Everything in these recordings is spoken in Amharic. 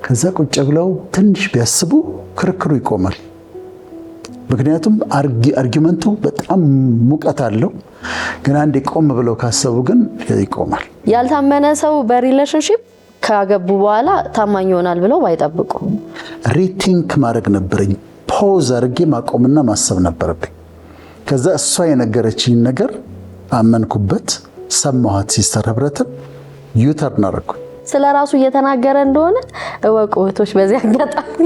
ከዛ ቁጭ ብለው ትንሽ ቢያስቡ ክርክሩ ይቆማል። ምክንያቱም አርጊመንቱ በጣም ሙቀት አለው። ግን አንዴ ቆም ብለው ካሰቡ ግን ይቆማል። ያልታመነ ሰው በሪሌሽንሺፕ ካገቡ በኋላ ታማኝ ይሆናል ብለው ባይጠብቁ ሪቲንክ ማድረግ ነበረኝ። ፖዝ አድርጌ ማቆምና ማሰብ ነበረብኝ። ከዛ እሷ የነገረችኝ ነገር አመንኩበት፣ ሰማኋት። ሲስተር ህብረትን ዩተርን አደረኩ። ስለ ራሱ እየተናገረ እንደሆነ እወቁ እህቶች። በዚህ አጋጣሚ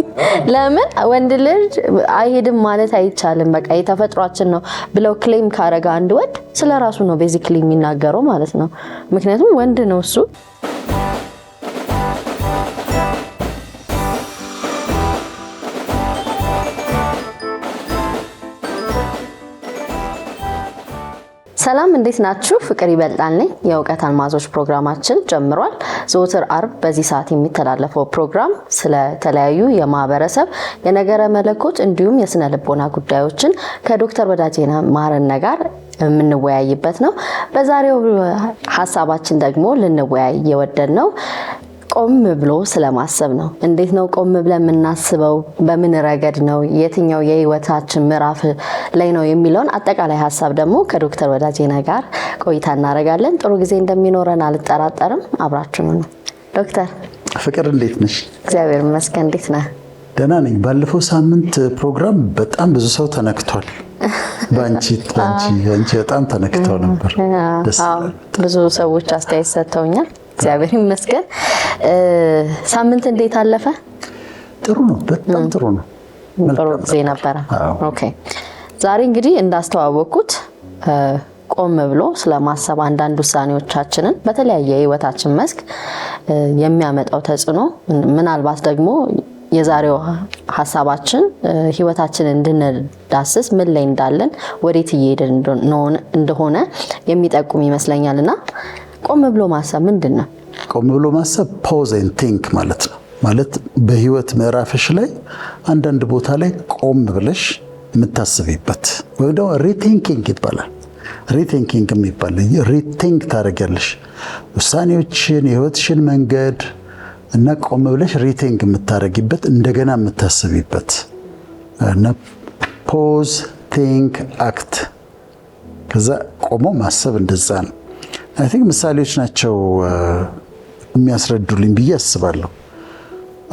ለምን ወንድ ልጅ አይሄድም ማለት አይቻልም፣ በቃ የተፈጥሯችን ነው ብለው ክሌም ካረጋ አንድ ወንድ ስለ ራሱ ነው ቤዚክሊ የሚናገረው ማለት ነው። ምክንያቱም ወንድ ነው እሱ። ሰላም እንዴት ናችሁ? ፍቅር ይበልጣል ነኝ። የእውቀት አልማዞች ፕሮግራማችን ጀምሯል። ዘወትር አርብ በዚህ ሰዓት የሚተላለፈው ፕሮግራም ስለ ተለያዩ የማህበረሰብ የነገረ መለኮት እንዲሁም የስነ ልቦና ጉዳዮችን ከዶክተር ወዳጄነህ ማረነ ጋር የምንወያይበት ነው። በዛሬው ሀሳባችን ደግሞ ልንወያይ የወደድ ነው ቆም ብሎ ስለማሰብ ነው። እንዴት ነው ቆም ብለን የምናስበው? በምን ረገድ ነው? የትኛው የህይወታችን ምዕራፍ ላይ ነው የሚለውን አጠቃላይ ሀሳብ ደግሞ ከዶክተር ወዳጄነህ ጋር ቆይታ እናደርጋለን። ጥሩ ጊዜ እንደሚኖረን አልጠራጠርም። አብራችሁን ነው። ዶክተር ፍቅር እንዴት ነሽ? እግዚአብሔር ይመስገን። እንዴት ነህ? ደህና ነኝ። ባለፈው ሳምንት ፕሮግራም በጣም ብዙ ሰው ተነክቷል። ባንቺ በጣም ተነክተው ነበር። ብዙ ሰዎች አስተያየት ሰጥተውኛል። እግዚአብሔር ይመስገን። ሳምንት እንዴት አለፈ? ጥሩ ነው። በጣም ጥሩ ነው። ጥሩ ጊዜ ነበረ። ኦኬ። ዛሬ እንግዲህ እንዳስተዋወቅኩት ቆም ብሎ ስለማሰብ አንዳንድ ውሳኔዎቻችንን በተለያየ የህይወታችን መስክ የሚያመጣው ተጽዕኖ ምናልባት ደግሞ የዛሬው ሀሳባችን ህይወታችንን እንድንዳስስ ምን ላይ እንዳለን ወዴት እየሄድን እንደሆነ የሚጠቁም ይመስለኛልና ቆም ብሎ ማሰብ ምንድን ነው? ቆም ብሎ ማሰብ ፖዝ ኤንድ ቲንክ ማለት ነው። ማለት በህይወት ምዕራፍሽ ላይ አንዳንድ ቦታ ላይ ቆም ብለሽ የምታስቢበት ወይ ደግሞ ሪቲንኪንግ ይባላል። ሪቲንኪንግ የሚባል ሪቲንክ ታደርጊያለሽ ውሳኔዎችን፣ የህይወትሽን መንገድ እና ቆም ብለሽ ሪቲንክ የምታደርጊበት እንደገና የምታስቢበት እና ፖዝ ቲንክ አክት ከዛ ቆሞ ማሰብ እንደዛ ነው። አይ ቲንክ ምሳሌዎች ናቸው የሚያስረዱልኝ ብዬ አስባለሁ።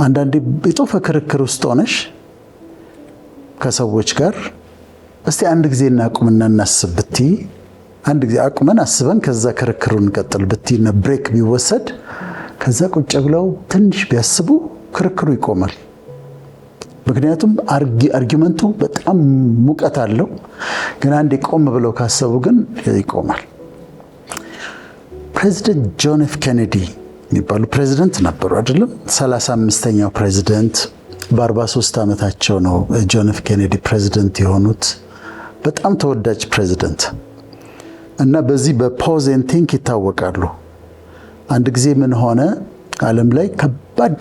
አንዳንዴ የጦፈ ክርክር ውስጥ ሆነሽ ከሰዎች ጋር እስቲ አንድ ጊዜ እናቁምና እናስብ ብትይ፣ አንድ ጊዜ አቁመን አስበን ከዛ ክርክሩን እንቀጥል ብትይና ብሬክ ቢወሰድ ከዛ ቁጭ ብለው ትንሽ ቢያስቡ ክርክሩ ይቆማል። ምክንያቱም አርጊመንቱ በጣም ሙቀት አለው። ግን አንዴ ቆም ብለው ካሰቡ ግን ይቆማል። ፕሬዚደንት ጆን ኤፍ ኬኔዲ የሚባሉ ፕሬዚደንት ነበሩ አይደለም? 35ኛው ፕሬዚደንት በ43 ዓመታቸው ነው ጆን ኤፍ ኬኔዲ ፕሬዚደንት የሆኑት። በጣም ተወዳጅ ፕሬዚደንት እና በዚህ በፖዝ ኤንድ ቲንክ ይታወቃሉ። አንድ ጊዜ ምን ሆነ? ዓለም ላይ ከባድ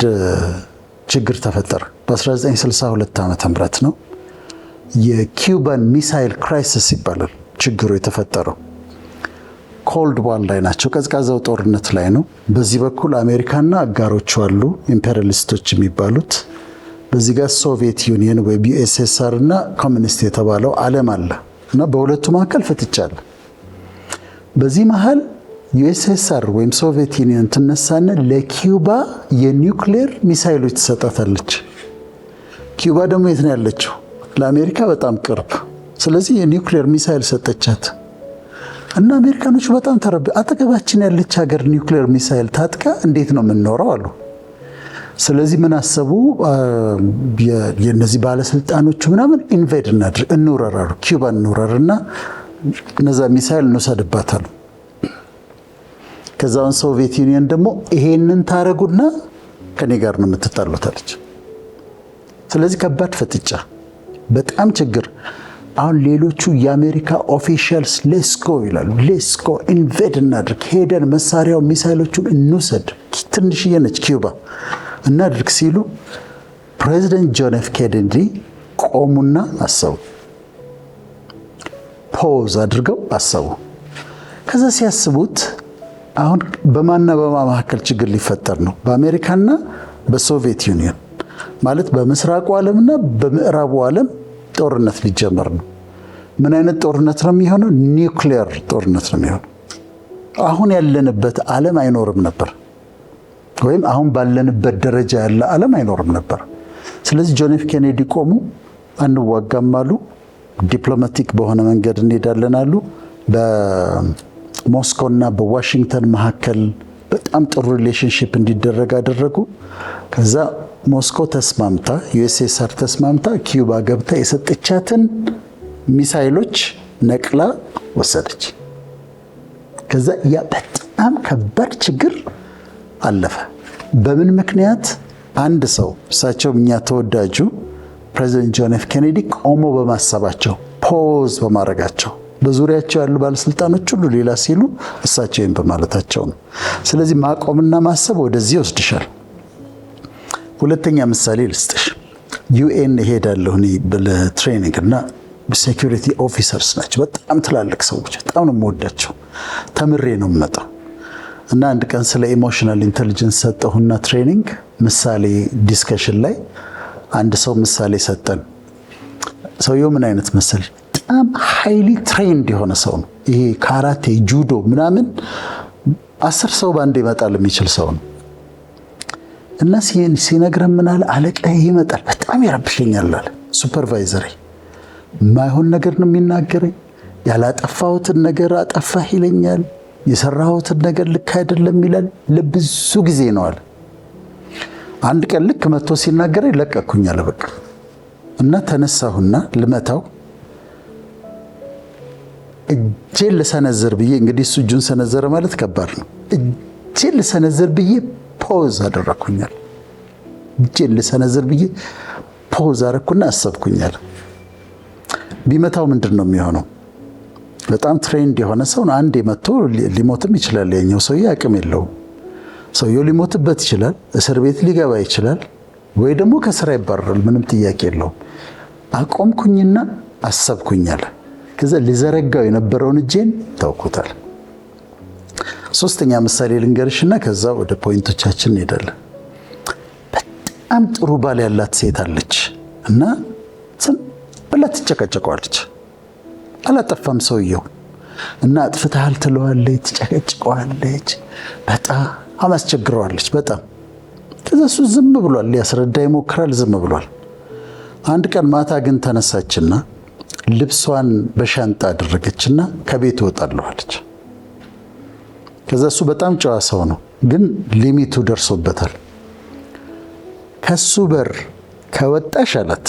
ችግር ተፈጠረ። በ1962 ዓመተ ምህረት ነው። የኪውባን ሚሳይል ክራይሲስ ይባላል ችግሩ የተፈጠረው። ኮልድ ዋር ላይ ናቸው፣ ቀዝቃዛው ጦርነት ላይ ነው። በዚህ በኩል አሜሪካና አጋሮቹ አሉ፣ ኢምፔሪያሊስቶች የሚባሉት። በዚህ ጋር ሶቪየት ዩኒየን ወይ ዩኤስኤስአር እና ኮሚኒስት የተባለው ዓለም አለ እና በሁለቱ መካከል ፍጥጫ አለ። በዚህ መሃል ዩኤስኤስአር ወይም ሶቪየት ዩኒየን ትነሳና ለኪውባ የኒውክሌር ሚሳይሎች ትሰጣታለች። ኪውባ ደግሞ የት ነው ያለችው? ለአሜሪካ በጣም ቅርብ። ስለዚህ የኒውክሌር ሚሳይል ሰጠቻት እና አሜሪካኖቹ በጣም ተረብ አጠገባችን ያለች ሀገር ኒውክሌር ሚሳይል ታጥቃ እንዴት ነው የምንኖረው አሉ። ስለዚህ ምን አሰቡ? የነዚህ ባለስልጣኖቹ ምናምን ኢንቬድ እናድርግ እንውረራሉ፣ ኪውባ እንውረርና እነዛ ሚሳይል እንወሰድባታሉ። ከዛውን ሶቪየት ዩኒየን ደግሞ ይሄንን ታረጉና ከኔ ጋር ነው የምትጣሉት አለች። ስለዚህ ከባድ ፍጥጫ፣ በጣም ችግር። አሁን ሌሎቹ የአሜሪካ ኦፊሻልስ ሌስኮ ይላሉ። ሌስኮ ኢንቬድ እናድርግ፣ ሄደን መሳሪያው ሚሳይሎቹን እንውሰድ፣ ትንሽዬ ነች ኪውባ እናድርግ ሲሉ ፕሬዚደንት ጆን ኤፍ ኬኔዲ ቆሙና አሰቡ። ፖዝ አድርገው አሰቡ። ከዛ ሲያስቡት አሁን በማና በማ መካከል ችግር ሊፈጠር ነው፣ በአሜሪካና በሶቪየት ዩኒየን ማለት በምስራቁ ዓለምና በምዕራቡ ዓለም ጦርነት ሊጀመር ነው። ምን አይነት ጦርነት ነው የሚሆነው? ኒውክሊየር ጦርነት ነው የሚሆነው። አሁን ያለንበት ዓለም አይኖርም ነበር፣ ወይም አሁን ባለንበት ደረጃ ያለ ዓለም አይኖርም ነበር። ስለዚህ ጆን ኤፍ ኬኔዲ ቆሙ፣ አንዋጋም አሉ። ዲፕሎማቲክ በሆነ መንገድ እንሄዳለን አሉ። በሞስኮና በዋሽንግተን መካከል በጣም ጥሩ ሪሌሽንሺፕ እንዲደረግ አደረጉ። ከዛ ሞስኮ ተስማምታ ዩኤስኤስአር ተስማምታ ኪዩባ ገብታ የሰጠቻትን ሚሳይሎች ነቅላ ወሰደች። ከዛ ያ በጣም ከባድ ችግር አለፈ። በምን ምክንያት? አንድ ሰው እሳቸው እኛ ተወዳጁ ፕሬዚደንት ጆን ኤፍ ኬኔዲ ቆሞ በማሰባቸው ፖዝ በማድረጋቸው በዙሪያቸው ያሉ ባለስልጣኖች ሁሉ ሌላ ሲሉ እሳቸው ይህን በማለታቸው ነው። ስለዚህ ማቆምና ማሰብ ወደዚህ ይወስድሻል። ሁለተኛ ምሳሌ ልስጥሽ። ዩኤን እሄዳለሁ እኔ ለትሬኒንግ እና ሴኩሪቲ ኦፊሰርስ ናቸው፣ በጣም ትላልቅ ሰዎች፣ በጣም ነው የምወዳቸው። ተምሬ ነው የምመጣው እና አንድ ቀን ስለ ኢሞሽናል ኢንቴሊጀንስ ሰጠሁና ትሬኒንግ ምሳሌ ዲስከሽን ላይ አንድ ሰው ምሳሌ ሰጠን። ሰውየው ምን አይነት መሰል በጣም ሃይሊ ትሬንድ የሆነ ሰው ነው። ይሄ ካራቴ፣ ጁዶ ምናምን 10 ሰው ባንድ ይመጣል የሚችል ሰው ነው። እና ሲነግረን ምን አለ? አለቃዬ ይመጣል በጣም ይረብሸኛል አለ። ሱፐርቫይዘሬ ማይሆን ነገር ነው የሚናገረኝ፣ ያላጠፋሁትን ነገር አጠፋህ ይለኛል፣ የሰራሁትን ነገር ልክ አይደለም ይላል። ለብዙ ጊዜ ነው አለ። አንድ ቀን ልክ መጥቶ ሲናገረኝ ለቀኩኝ አለ በቃ። እና ተነሳሁና ልመታው እጄን ልሰነዝር ብዬ፣ እንግዲህ እሱ እጁን ሰነዘረ ማለት ከባድ ነው። እጄን ልሰነዝር ብዬ ፖዝ አደረኩኛል። እጄን ልሰነዝር ብዬ ፖዝ አደረኩና አሰብኩኛል። ቢመታው ምንድን ነው የሚሆነው? በጣም ትሬንድ የሆነ ሰው ነው። አንዴ መጥቶ ሊሞትም ይችላል። የኛው ሰውዬ አቅም የለውም። ሰውየው ሊሞትበት ይችላል፣ እስር ቤት ሊገባ ይችላል፣ ወይ ደግሞ ከስራ ይባረራል። ምንም ጥያቄ የለውም። አቆምኩኝና አሰብኩኛል። ከዛ ሊዘረጋው የነበረውን እጄን ተውኩታል። ሶስተኛ ምሳሌ ልንገርሽና ከዛ ወደ ፖይንቶቻችን እንሄዳለን። በጣም ጥሩ ባል ያላት ሴት አለች እና ዝም ብላ ትጨቀጨቀዋለች። አላጠፋም ሰውየው እና አጥፍተሃል ትለዋለች፣ ትጨቀጭቀዋለች፣ በጣም አስቸግረዋለች በጣም። ከዛ እሱ ዝም ብሏል፣ ሊያስረዳ ይሞክራል፣ ዝም ብሏል። አንድ ቀን ማታ ግን ተነሳችና ልብሷን በሻንጣ አደረገችና ከቤት እወጣለሁ አለች። ከዛ እሱ በጣም ጨዋ ሰው ነው፣ ግን ሊሚቱ ደርሶበታል። ከሱ በር ከወጣሽ አላት፣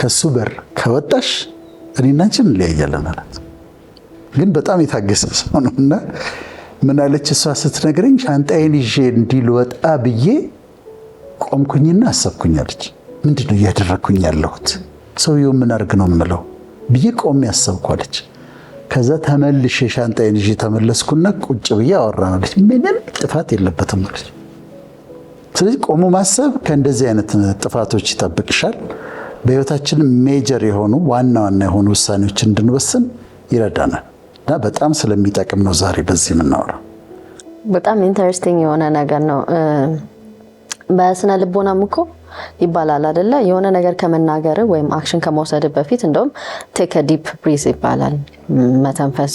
ከሱ በር ከወጣሽ እኔና አንቺ እንለያያለን አላት። ግን በጣም የታገሰ ሰው ነው እና ምን አለች እሷ ስትነግረኝ፣ ሻንጣዬን ይዤ እንዲልወጣ ብዬ ቆምኩኝና አሰብኩኛለች። ምንድን ነው እያደረግኩኝ ያለሁት? ሰውየው ምን አድርግ ነው የምለው ብዬ ቆሜ አሰብኳለች። ከዛ ተመልሼ ሻንጣዬን ይዤ ተመለስኩና ቁጭ ብዬ አወራናለች። ምንም ጥፋት የለበትም አለች። ስለዚህ ቆሞ ማሰብ ከእንደዚህ አይነት ጥፋቶች ይጠብቅሻል። በህይወታችን ሜጀር የሆኑ ዋና ዋና የሆኑ ውሳኔዎች እንድንወስን ይረዳናል እና በጣም ስለሚጠቅም ነው ዛሬ በዚህ የምናወራው። በጣም ኢንተረስቲንግ የሆነ ነገር ነው። በስነ ልቦናም እኮ ይባላል አይደለ? የሆነ ነገር ከመናገር ወይም አክሽን ከመውሰድ በፊት እንደውም ቴክ አ ዲፕ ብሪዝ ይባላል። መተንፈስ፣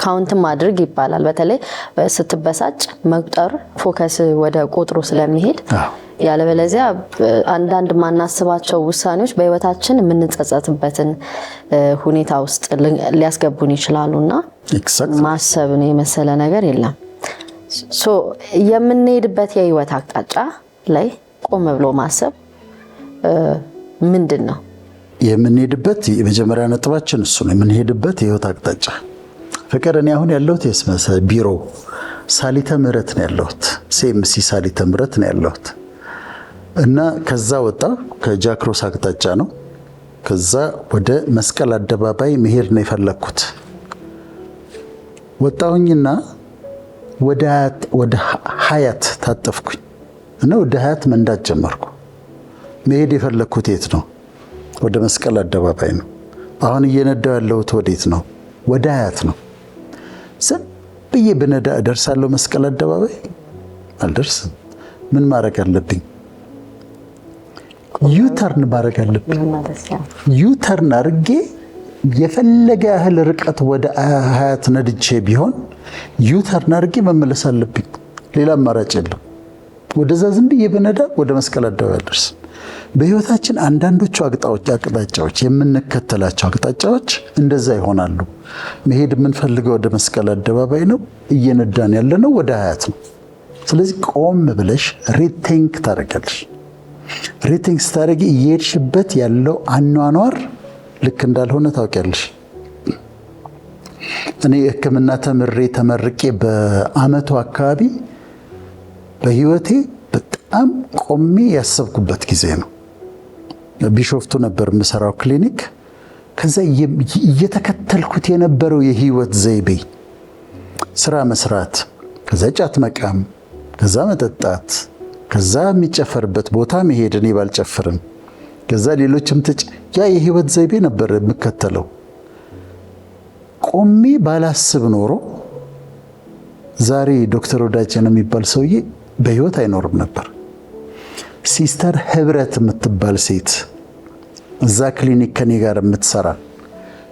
ካውንት ማድረግ ይባላል። በተለይ ስትበሳጭ መቁጠር፣ ፎከስ ወደ ቁጥሩ ስለሚሄድ ያለበለዚያ አንዳንድ ማናስባቸው ውሳኔዎች በህይወታችን የምንጸጸትበትን ሁኔታ ውስጥ ሊያስገቡን ይችላሉና ማሰብን የመሰለ ነገር የለም። ሶ የምንሄድበት የህይወት አቅጣጫ ላይ ቆም ብሎ ማሰብ ምንድን ነው? የምንሄድበት የመጀመሪያ ነጥባችን እሱ ነው። የምንሄድበት የህይወት አቅጣጫ። ፍቅር፣ እኔ አሁን ያለሁት የስመሰ ቢሮ ሳሊተ ምህረት ነው ያለሁት፣ ሲኤምሲ ሳሊተ ምህረት ነው ያለሁት እና ከዛ ወጣ ከጃክሮስ አቅጣጫ ነው። ከዛ ወደ መስቀል አደባባይ መሄድ ነው የፈለኩት። ወጣሁኝና ወደ ሀያት ታጠፍኩኝ እና ወደ ሀያት መንዳት ጀመርኩ። መሄድ የፈለኩት የት ነው? ወደ መስቀል አደባባይ ነው። አሁን እየነዳው ያለሁት ወዴት ነው? ወደ ሀያት ነው። ዝም ብዬ ብነዳ እደርሳለሁ መስቀል አደባባይ? አልደርስም። ምን ማድረግ አለብኝ? ዩተርን ማድረግ አለብኝ። ዩተርን አድርጌ የፈለገ ያህል ርቀት ወደ ሀያት ነድቼ ቢሆን ዩተርን አድርጌ መመለስ አለብኝ። ሌላ አማራጭ የለም። ወደዛ ዝም ብዬ በነዳ ወደ መስቀል አደባባይ አልደርስም። በህይወታችን አንዳንዶቹ አቅጣጫዎች የምንከተላቸው አቅጣጫዎች እንደዛ ይሆናሉ። መሄድ የምንፈልገው ወደ መስቀል አደባባይ ነው፣ እየነዳን ያለነው ወደ ሀያት ነው። ስለዚህ ቆም ብለሽ ሪቲንክ ታደርጊያለሽ። ሪቲንክ ስታደርጊ እየሄድሽበት ያለው አኗኗር ልክ እንዳልሆነ ታውቂያለሽ። እኔ ሕክምና ተመርቄ በአመቱ አካባቢ በህይወቴ በጣም ቆሜ ያሰብኩበት ጊዜ ነው። ቢሾፍቱ ነበር የምሰራው ክሊኒክ። ከዛ እየተከተልኩት የነበረው የህይወት ዘይቤ ስራ መስራት፣ ከዛ ጫት መቃም፣ ከዛ መጠጣት፣ ከዛ የሚጨፈርበት ቦታ መሄድ፣ እኔ ባልጨፍርም ከዛ ሌሎችም ያ የህይወት ዘይቤ ነበር የምከተለው። ቆሜ ባላስብ ኖሮ ዛሬ ዶክተር ወዳጄነህ የሚባል ሰውዬ በህይወት አይኖርም ነበር። ሲስተር ህብረት የምትባል ሴት እዛ ክሊኒክ ከኔ ጋር የምትሰራ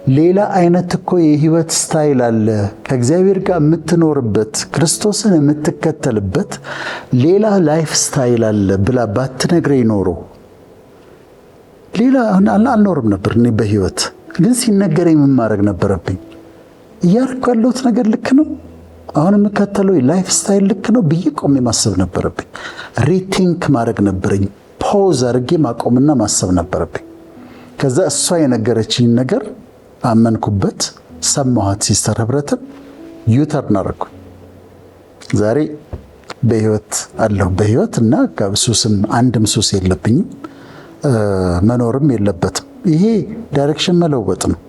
ሌላ አይነት እኮ የህይወት ስታይል አለ፣ ከእግዚአብሔር ጋር የምትኖርበት ክርስቶስን የምትከተልበት ሌላ ላይፍ ስታይል አለ ብላ ባትነግረኝ ኖሮ ሌላ አልኖርም ነበር እኔ በህይወት። ግን ሲነገረኝ ምን ማድረግ ነበረብኝ? እያደረኩ ያለሁት ነገር ልክ ነው? አሁን የምከተለው ላይፍ ስታይል ልክ ነው ብዬ ቆሜ ማሰብ ነበረብኝ። ሪቲንክ ማድረግ ነበረኝ። ፖዝ አድርጌ ማቆምና ማሰብ ነበረብኝ። ከዛ እሷ የነገረችኝ ነገር አመንኩበት፣ ሰማኋት። ሲስተር ህብረትን ዩተርን አደረኩ። ዛሬ በህይወት አለሁ። በህይወት እና ሱስም አንድም ሱስ የለብኝም፣ መኖርም የለበትም። ይሄ ዳይሬክሽን መለወጥ ነው።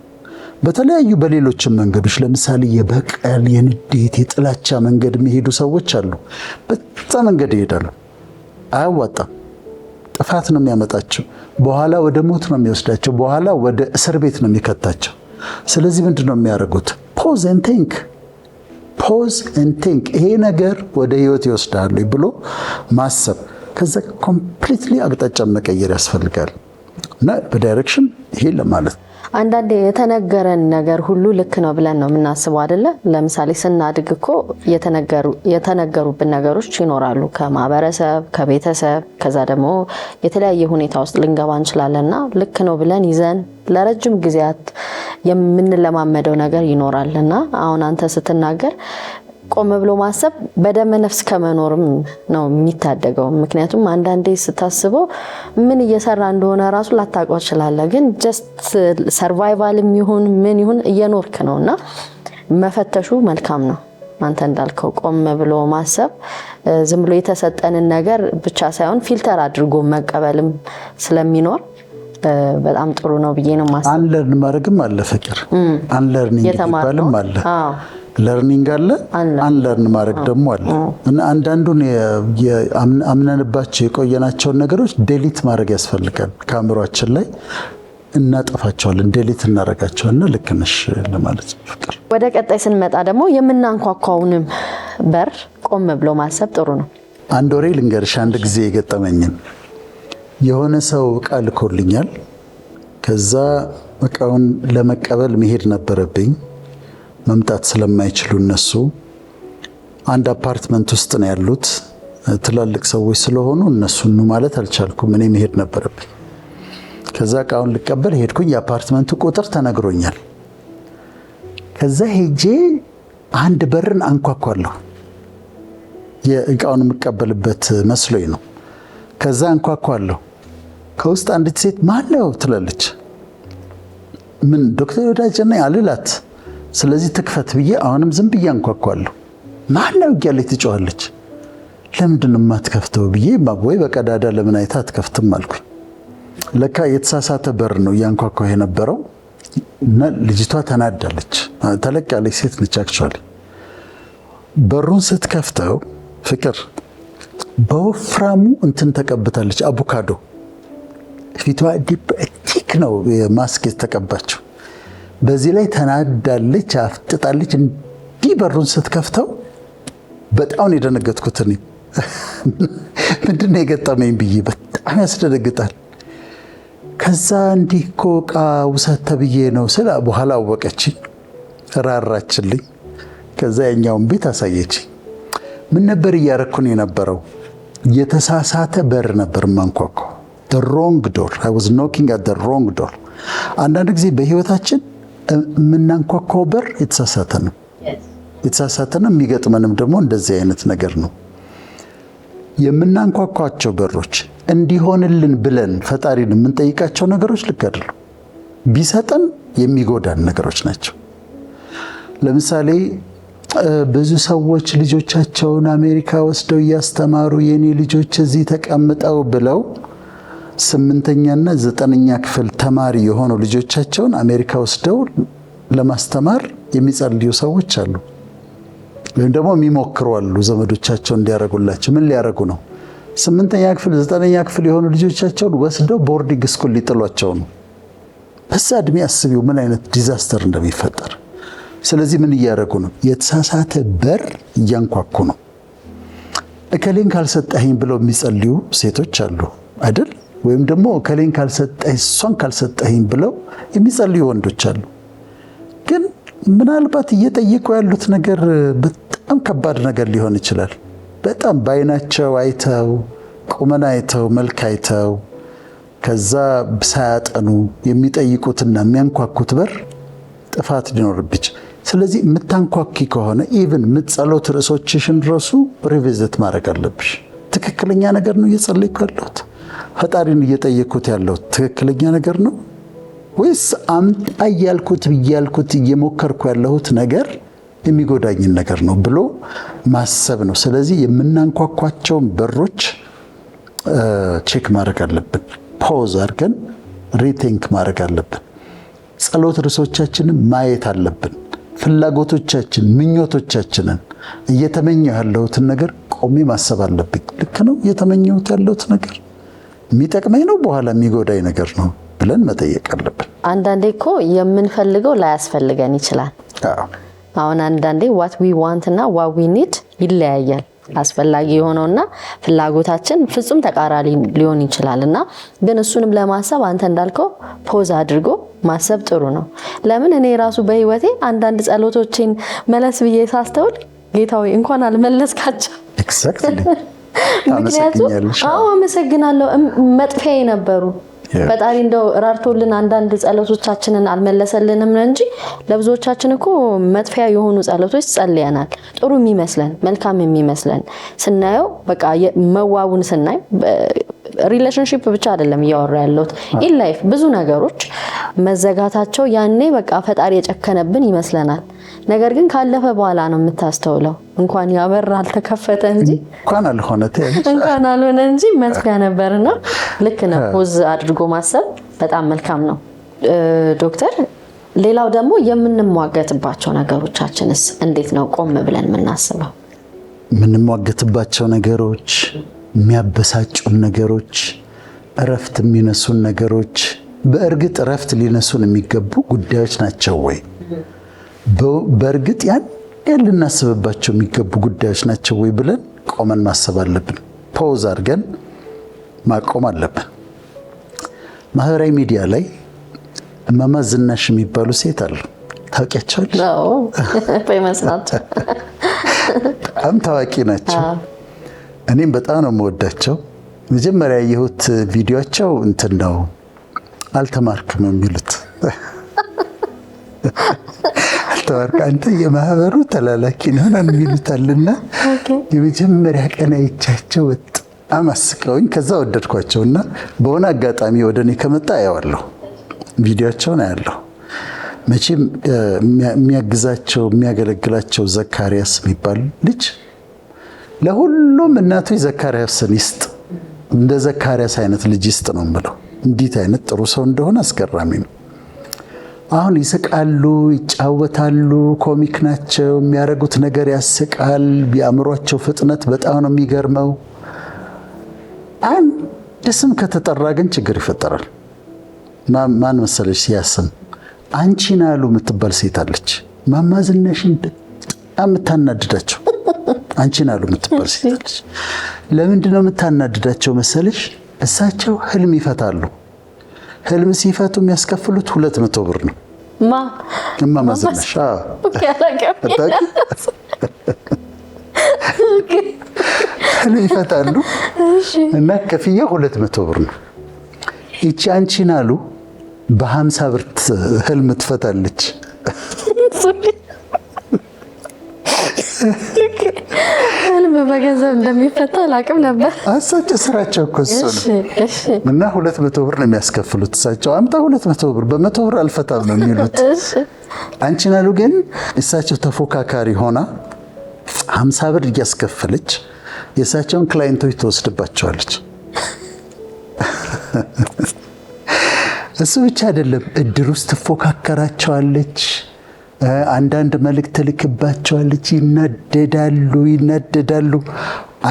በተለያዩ በሌሎችም መንገዶች ለምሳሌ የበቀል፣ የንዴት፣ የጥላቻ መንገድ የሚሄዱ ሰዎች አሉ። በዛ መንገድ ይሄዳሉ። አያዋጣም። ጥፋት ነው የሚያመጣቸው። በኋላ ወደ ሞት ነው የሚወስዳቸው። በኋላ ወደ እስር ቤት ነው የሚከታቸው። ስለዚህ ምንድን ነው የሚያደርጉት? ፖዝ ኤንድ ቲንክ፣ ፖዝ ኤንድ ቲንክ። ይሄ ነገር ወደ ህይወት ይወስዳል ብሎ ማሰብ፣ ከዛ ኮምፕሊትሊ አቅጣጫ መቀየር ያስፈልጋል። እና በዳይሬክሽን ይሄ ለማለት አንዳንዴ የተነገረን ነገር ሁሉ ልክ ነው ብለን ነው የምናስበው አይደለ? ለምሳሌ ስናድግ እኮ የተነገሩብን ነገሮች ይኖራሉ፣ ከማህበረሰብ፣ ከቤተሰብ፣ ከዛ ደግሞ የተለያየ ሁኔታ ውስጥ ልንገባ እንችላለንና ልክ ነው ብለን ይዘን ለረጅም ጊዜያት የምንለማመደው ነገር ይኖራልና አሁን አንተ ስትናገር ቆም ብሎ ማሰብ በደመ ነፍስ ከመኖርም ነው የሚታደገው። ምክንያቱም አንዳንዴ ስታስበው ምን እየሰራ እንደሆነ ራሱ ላታውቀው ትችላለህ፣ ግን ጀስት ሰርቫይቫልም ይሁን ምን ይሁን እየኖርክ ነውና መፈተሹ መልካም ነው። አንተ እንዳልከው ቆም ብሎ ማሰብ ዝም ብሎ የተሰጠንን ነገር ብቻ ሳይሆን ፊልተር አድርጎ መቀበልም ስለሚኖር በጣም ጥሩ ነው ብዬ ነው ማሰብ። አንለርን ማድረግም አለ ፍቅር፣ አንለርኒንግ ይባልም አለ። ለርኒንግ አለ፣ አንለርን ማድረግ ደግሞ አለ። እና አንዳንዱን አምነንባቸው የቆየናቸውን ነገሮች ዴሊት ማድረግ ያስፈልጋል። ከአእምሯችን ላይ እናጠፋቸዋለን፣ ዴሊት እናደርጋቸዋልና ልክ ነሽ ለማለት ፍቅር። ወደ ቀጣይ ስንመጣ ደግሞ የምናንኳኳውንም በር ቆም ብሎ ማሰብ ጥሩ ነው። አንድ ወሬ ልንገርሽ። አንድ ጊዜ የገጠመኝን የሆነ ሰው እቃ ልኮልኛል። ከዛ እቃውን ለመቀበል መሄድ ነበረብኝ። መምጣት ስለማይችሉ እነሱ አንድ አፓርትመንት ውስጥ ነው ያሉት። ትላልቅ ሰዎች ስለሆኑ እነሱን ማለት አልቻልኩም። እኔ መሄድ ነበረብኝ። ከዛ እቃውን ልቀበል ሄድኩኝ። የአፓርትመንቱ ቁጥር ተነግሮኛል። ከዛ ሄጄ አንድ በርን አንኳኳለሁ። የእቃውን የምቀበልበት መስሎኝ ነው። ከዛ አንኳኳለሁ። ከውስጥ አንዲት ሴት ማነው ትላለች። ምን ዶክተር ወዳጄነህ አልላት። ስለዚህ ትክፈት ብዬ አሁንም ዝም ብዬ አንኳኳለሁ። ማነው እያለች ትጮኻለች። ለምንድን ነው የማትከፍተው ብዬ ወይ በቀዳዳ ለምን አይታ አትከፍትም አልኩኝ። ለካ የተሳሳተ በር ነው እያንኳኳሁ የነበረው እና ልጅቷ ተናዳለች። ተለቅ ያለች ሴት ነች። አክቹዋሊ በሩን ስትከፍተው ፍቅር በወፍራሙ እንትን ተቀብታለች፣ አቮካዶ ፊቷ ዲፕቲክ ነው ማስክ የተቀባችው። በዚህ ላይ ተናዳለች፣ አፍጥጣለች። እንዲህ በሩን ስትከፍተው በጣም ነው የደነገጥኩት። ምንድነው የገጠመኝ ብዬ በጣም ያስደነግጣል። ከዛ እንዲህ እኮ ዕቃ ውሰድ ተብዬ ነው ስለ በኋላ አወቀችኝ፣ ራራችልኝ። ከዛ የኛውን ቤት አሳየችኝ። ምን ነበር እያረኩን የነበረው? የተሳሳተ በር ነበር ማንኳኳው። the wrong door. I was knocking at the wrong door. አንዳንድ ጊዜ በህይወታችን የምናንኳኳው በር የተሳሳተ ነው። የሚገጥመንም ደግሞ እንደዚህ አይነት ነገር ነው። የምናንኳኳቸው በሮች እንዲሆንልን ብለን ፈጣሪን የምንጠይቃቸው ነገሮች ልክ አይደሉም። ቢሰጠን የሚጎዳን ነገሮች ናቸው። ለምሳሌ ብዙ ሰዎች ልጆቻቸውን አሜሪካ ወስደው እያስተማሩ የኔ ልጆች እዚህ ተቀምጠው ብለው 8ኛና 9ኛ ክፍል ተማሪ የሆኑ ልጆቻቸውን አሜሪካ ወስደው ለማስተማር የሚጸልዩ ሰዎች አሉ። ወይም ደግሞ የሚሞክሩ አሉ ዘመዶቻቸው እንዲያረጉላቸው። ምን ሊያረጉ ነው? 8ኛ ክፍል 9ኛ ክፍል የሆኑ ልጆቻቸውን ወስደው ቦርዲንግ ስኩል ሊጥሏቸው ነው። በዛ እድሜ አስቢው ምን አይነት ዲዛስተር እንደሚፈጠር። ስለዚህ ምን እያረጉ ነው? የተሳሳተ በር እያንኳኩ ነው። እከሌን ካልሰጠኸኝ ብለው የሚጸልዩ ሴቶች አሉ አይደል? ወይም ደግሞ እከሌን ካልሰጠኸኝ እሷን ካልሰጠኸኝ ብለው የሚጸልዩ ወንዶች አሉ። ግን ምናልባት እየጠየቁ ያሉት ነገር በጣም ከባድ ነገር ሊሆን ይችላል። በጣም በአይናቸው አይተው ቁመና አይተው መልክ አይተው ከዛ ሳያጠኑ የሚጠይቁትና የሚያንኳኩት በር ጥፋት ሊኖርብች። ስለዚህ የምታንኳኪ ከሆነ ኢቭን የምትጸሎት ርዕሶችሽን ራሱ ሪቪዝት ማድረግ አለብሽ። ትክክለኛ ነገር ነው እየጸለይኩ ያለሁት? ፈጣሪን እየጠየኩት ያለሁት ትክክለኛ ነገር ነው ወይስ አምጣ እያልኩት እየሞከርኩ ያለሁት ነገር የሚጎዳኝን ነገር ነው ብሎ ማሰብ ነው። ስለዚህ የምናንኳኳቸውን በሮች ቼክ ማድረግ አለብን። ፖዝ አድርገን ሪቲንክ ማድረግ አለብን። ጸሎት ርዕሶቻችንን ማየት አለብን። ፍላጎቶቻችን፣ ምኞቶቻችንን እየተመኘሁ ያለሁትን ነገር ቆሜ ማሰብ አለብኝ። ልክ ነው እየተመኘሁት ያለሁት ነገር የሚጠቅመኝ ነው በኋላ የሚጎዳኝ ነገር ነው ብለን መጠየቅ አለብን። አንዳንዴ እኮ የምንፈልገው ላያስፈልገን ይችላል። አሁን አንዳንዴ what we want እና what we need ይለያያል። አስፈላጊ የሆነውና ፍላጎታችን ፍጹም ተቃራኒ ሊሆን ይችላልና ግን እሱንም ለማሰብ አንተ እንዳልከው ፖዝ አድርጎ ማሰብ ጥሩ ነው። ለምን እኔ ራሱ በህይወቴ አንዳንድ ጸሎቶችን መለስ ብዬ ሳስተውል ጌታዬ እንኳን አልመለስካቸው። ኤግዛክትሊ ምክንያቱም አመሰግናለሁ መጥፊያዬ ነበሩ። ፈጣሪ እንደው ራርቶልን አንዳንድ ጸሎቶቻችንን አልመለሰልንም እንጂ ለብዙዎቻችን እኮ መጥፊያ የሆኑ ጸሎቶች ጸልየናል። ጥሩ የሚመስለን መልካም የሚመስለን ስናየው በቃ መዋቡን ስናይ ሪሌሽንሺፕ ብቻ አይደለም እያወራ ያለሁት ኢን ላይፍ ብዙ ነገሮች መዘጋታቸው ያኔ በቃ ፈጣሪ የጨከነብን ይመስለናል። ነገር ግን ካለፈ በኋላ ነው የምታስተውለው እንኳን ያበራ አልተከፈተ እንጂ እንኳን አልሆነ እንጂ መጥፊያ ነበርና ልክ ነው። ፖዝ አድርጎ ማሰብ በጣም መልካም ነው። ዶክተር ሌላው ደግሞ የምንሟገትባቸው ነገሮቻችንስ እንዴት ነው ቆም ብለን የምናስበው? የምንሟገትባቸው ነገሮች፣ የሚያበሳጩን ነገሮች፣ እረፍት የሚነሱን ነገሮች በእርግጥ እረፍት ሊነሱን የሚገቡ ጉዳዮች ናቸው ወይ? በእርግጥ ያን ልናስብባቸው የሚገቡ ጉዳዮች ናቸው ወይ ብለን ቆመን ማሰብ አለብን። ፖዝ አድርገን ማቆም አለብን። ማህበራዊ ሚዲያ ላይ እማማ ዝናሽ የሚባሉ ሴት አሉ። ታውቂያቸዋለሽ? አዎ በመስናቸው በጣም ታዋቂ ናቸው። እኔም በጣም ነው የምወዳቸው። መጀመሪያ ያየሁት ቪዲዮአቸው እንትን ነው አልተማርክም የሚሉት አልተማርክ አንተ የማህበሩ ተላላኪ ነህ የሚሉታልና የመጀመሪያ ቀን አይቻቸው በጣም አስቀውኝ ከዛ ወደድኳቸውና በሆነ አጋጣሚ ወደኔ ከመጣ አያዋለሁ ቪዲዮአቸውን አያለሁ። መቼም የሚያግዛቸው የሚያገለግላቸው ዘካሪያስ የሚባል ልጅ ለሁሉም እናቶች ዘካሪያስን ይስጥ፣ እንደ ዘካሪያስ አይነት ልጅ ይስጥ ነው የምለው። እንዴት አይነት ጥሩ ሰው እንደሆነ አስገራሚ ነው። አሁን ይስቃሉ፣ ይጫወታሉ፣ ኮሚክ ናቸው። የሚያደርጉት ነገር ያስቃል። የአእምሯቸው ፍጥነት በጣም ነው የሚገርመው። አንድ ስም ከተጠራ ግን ችግር ይፈጠራል። ማን መሰለሽ? ሲያስም አንቺን አሉ የምትባል ሴት አለች። እማማ ዝናሽን በጣም የምታናድዳቸው አንቺን አሉ የምትባል ሴት አለች። ለምንድን ነው የምታናድዳቸው መሰለሽ? እሳቸው ህልም ይፈታሉ። ህልም ሲፈቱ የሚያስከፍሉት 200 ብር ነው። እማማ ዝናሽ ህልም ይፈታሉ እና ከፍያው 200 ብር ነው። ይቺ አንቺን አሉ በ50 ብር ህልም ትፈታለች። ህልም በገንዘብ እንደሚፈታ አላውቅም ነበር። እሳቸው ስራቸው እኮ እሱ ነው። እና 200 ብር ነው የሚያስከፍሉት እሳቸው። አምጣ 200 ብር በ100 ብር አልፈታም ነው የሚሉት። አንቺን አሉ ግን እሳቸው ተፎካካሪ ሆና 50 ብር እያስከፈለች የእሳቸውን ክላይንቶች ትወስድባቸዋለች። እሱ ብቻ አይደለም፣ እድር ውስጥ ትፎካከራቸዋለች። አንዳንድ መልእክት ትልክባቸዋለች። ይናደዳሉ።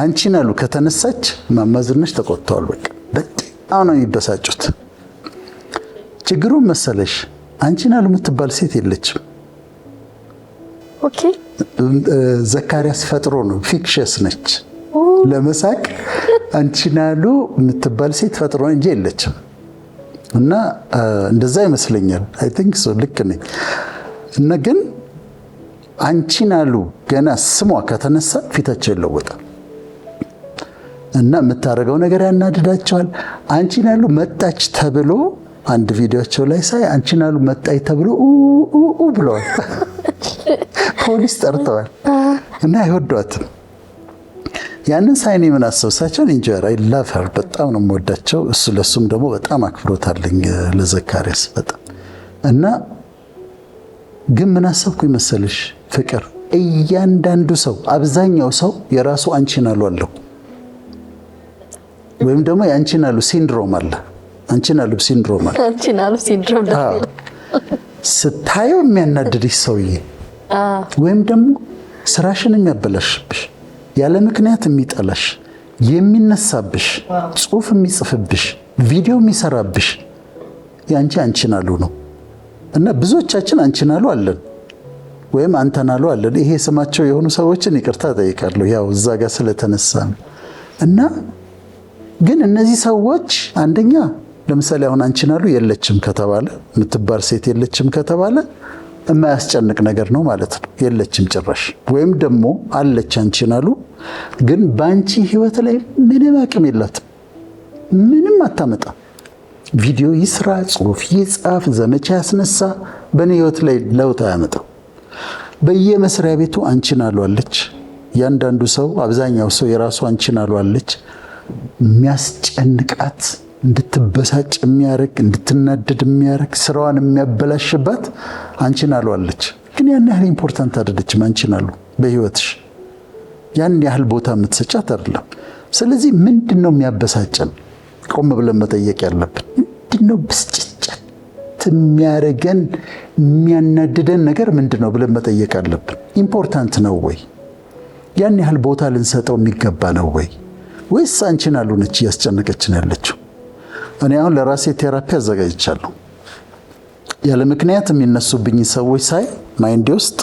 አንቺን አሉ ከተነሳች እማማ ዝናሽ ተቆጥተዋል። በጣም ነው የሚበሳጩት። ችግሩ መሰለሽ አንቺን አሉ የምትባል ሴት የለችም። ኦኬ ዘካሪያስ ፈጥሮ ነው፣ ፊክሽስ ነች። ለመሳቅ አንቺን አሉ የምትባል ሴት ፈጥሮ እንጂ የለችም። እና እንደዛ ይመስለኛል። አይ ቲንክ ሶ ልክ ነኝ። እና ግን አንቺን አሉ ገና ስሟ ከተነሳ ፊታቸው ይለወጣል እና የምታደርገው ነገር ያናድዳቸዋል። አንቺን አሉ መጣች ተብሎ አንድ ቪዲዮቸው ላይ ሳይ አንቺን አሉ መጣች ተብሎ ብለዋል። ፖሊስ ጠርተዋል እና አይወዷትም። ያንን ሳይኔ ምን አሰብሳቸውን ኢንጆሪ አይ ላቭ ሄር በጣም ነው የምወዳቸው። እሱ ለሱም ደግሞ በጣም አክብሮት አለኝ ለዘካሪያስ በጣም እና ግን ምን አሰብኩ ይመስልሽ ፍቅር፣ እያንዳንዱ ሰው አብዛኛው ሰው የራሱ አንቺን አሉ አለው ወይም ደግሞ የአንቺን አሉ ሲንድሮም አለ። አንቺን አሉ ሲንድሮም አለ። አንቺን አሉ ሲንድሮም ደግሞ ስታየው የሚያናድድሽ ሰውዬ ወይም ደግሞ ስራሽን የሚያበላሽብሽ ያለ ምክንያት የሚጠላሽ የሚነሳብሽ ጽሑፍ የሚጽፍብሽ ቪዲዮ የሚሰራብሽ ያንቺ አንቺን አሉ ነው። እና ብዙዎቻችን አንቺን አሉ አለን ወይም አንተን አሉ አለን። ይሄ ስማቸው የሆኑ ሰዎችን ይቅርታ ጠይቃለሁ፣ ያው እዛ ጋር ስለተነሳ ነው። እና ግን እነዚህ ሰዎች አንደኛ ለምሳሌ አሁን አንቺን አሉ የለችም ከተባለ የምትባል ሴት የለችም ከተባለ የማያስጨንቅ ነገር ነው ማለት ነው። የለችም ጭራሽ። ወይም ደግሞ አለች አንቺን አሉ ግን በአንቺ ህይወት ላይ ምንም አቅም የላትም፣ ምንም አታመጣም። ቪዲዮ ይስራ፣ ጽሁፍ ይጻፍ፣ ዘመቻ ያስነሳ፣ በእኔ ህይወት ላይ ለውጥ አያመጣም። በየመስሪያ ቤቱ አንቺን አሉ አለች። ያንዳንዱ ሰው አብዛኛው ሰው የራሱ አንቺን አሉ አለች። የሚያስጨንቃት እንድትበሳጭ የሚያረግ እንድትናደድ የሚያረግ ስራዋን የሚያበላሽባት አንቺን አሉ አለች። ግን ያን ያህል ኢምፖርታንት አይደለችም አንቺን አሉ በህይወትሽ ያን ያህል ቦታ የምትሰጫት አይደለም። ስለዚህ ምንድነው የሚያበሳጨን? ቆም ብለን መጠየቅ ያለብን ምንድነው ብስጭት የሚያረገን የሚያናድደን ነገር ምንድነው ብለን መጠየቅ አለብን። ኢምፖርታንት ነው ወይ? ያን ያህል ቦታ ልንሰጠው የሚገባ ነው ወይ? ወይስ አንቺን አሉ ነች እያስጨነቀችን ያለችው? እኔ አሁን ለራሴ ቴራፒ አዘጋጅቻለሁ። ያለ ምክንያት የሚነሱብኝ ሰዎች ሳይ ማይንዴ ውስጥ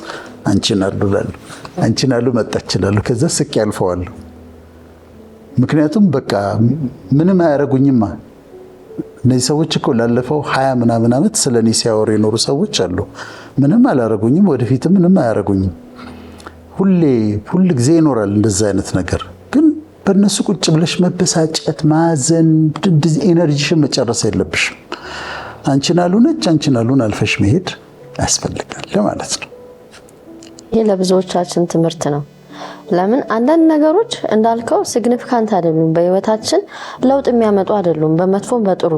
አንቺን አሉ እላለሁ፣ አንቺን አሉ መጣች እላለሁ። ከዛ ስቅ ያልፈዋለሁ። ምክንያቱም በቃ ምንም አያረጉኝማ። እነዚህ ሰዎች እኮ ላለፈው 20 ምናምን ዓመት ስለኔ ሲያወሩ የኖሩ ሰዎች አሉ። ምንም አላረጉኝም፣ ወደፊትም ምንም አያረጉኝም። ሁል ጊዜ ይኖራል እንደዛ አይነት ነገር። ግን በእነሱ ቁጭ ብለሽ መበሳጨት፣ ማዘን፣ ኤነርጂሽን መጨረስ የለብሽም። አንቺን አሉ ነች፣ አንቺን አሉን አልፈሽ መሄድ ያስፈልጋል ማለት ነው። ይህ ለብዙዎቻችን ትምህርት ነው። ለምን አንዳንድ ነገሮች እንዳልከው ሲግኒፊካንት አይደሉም፣ በህይወታችን ለውጥ የሚያመጡ አይደሉም፣ በመጥፎም በጥሩ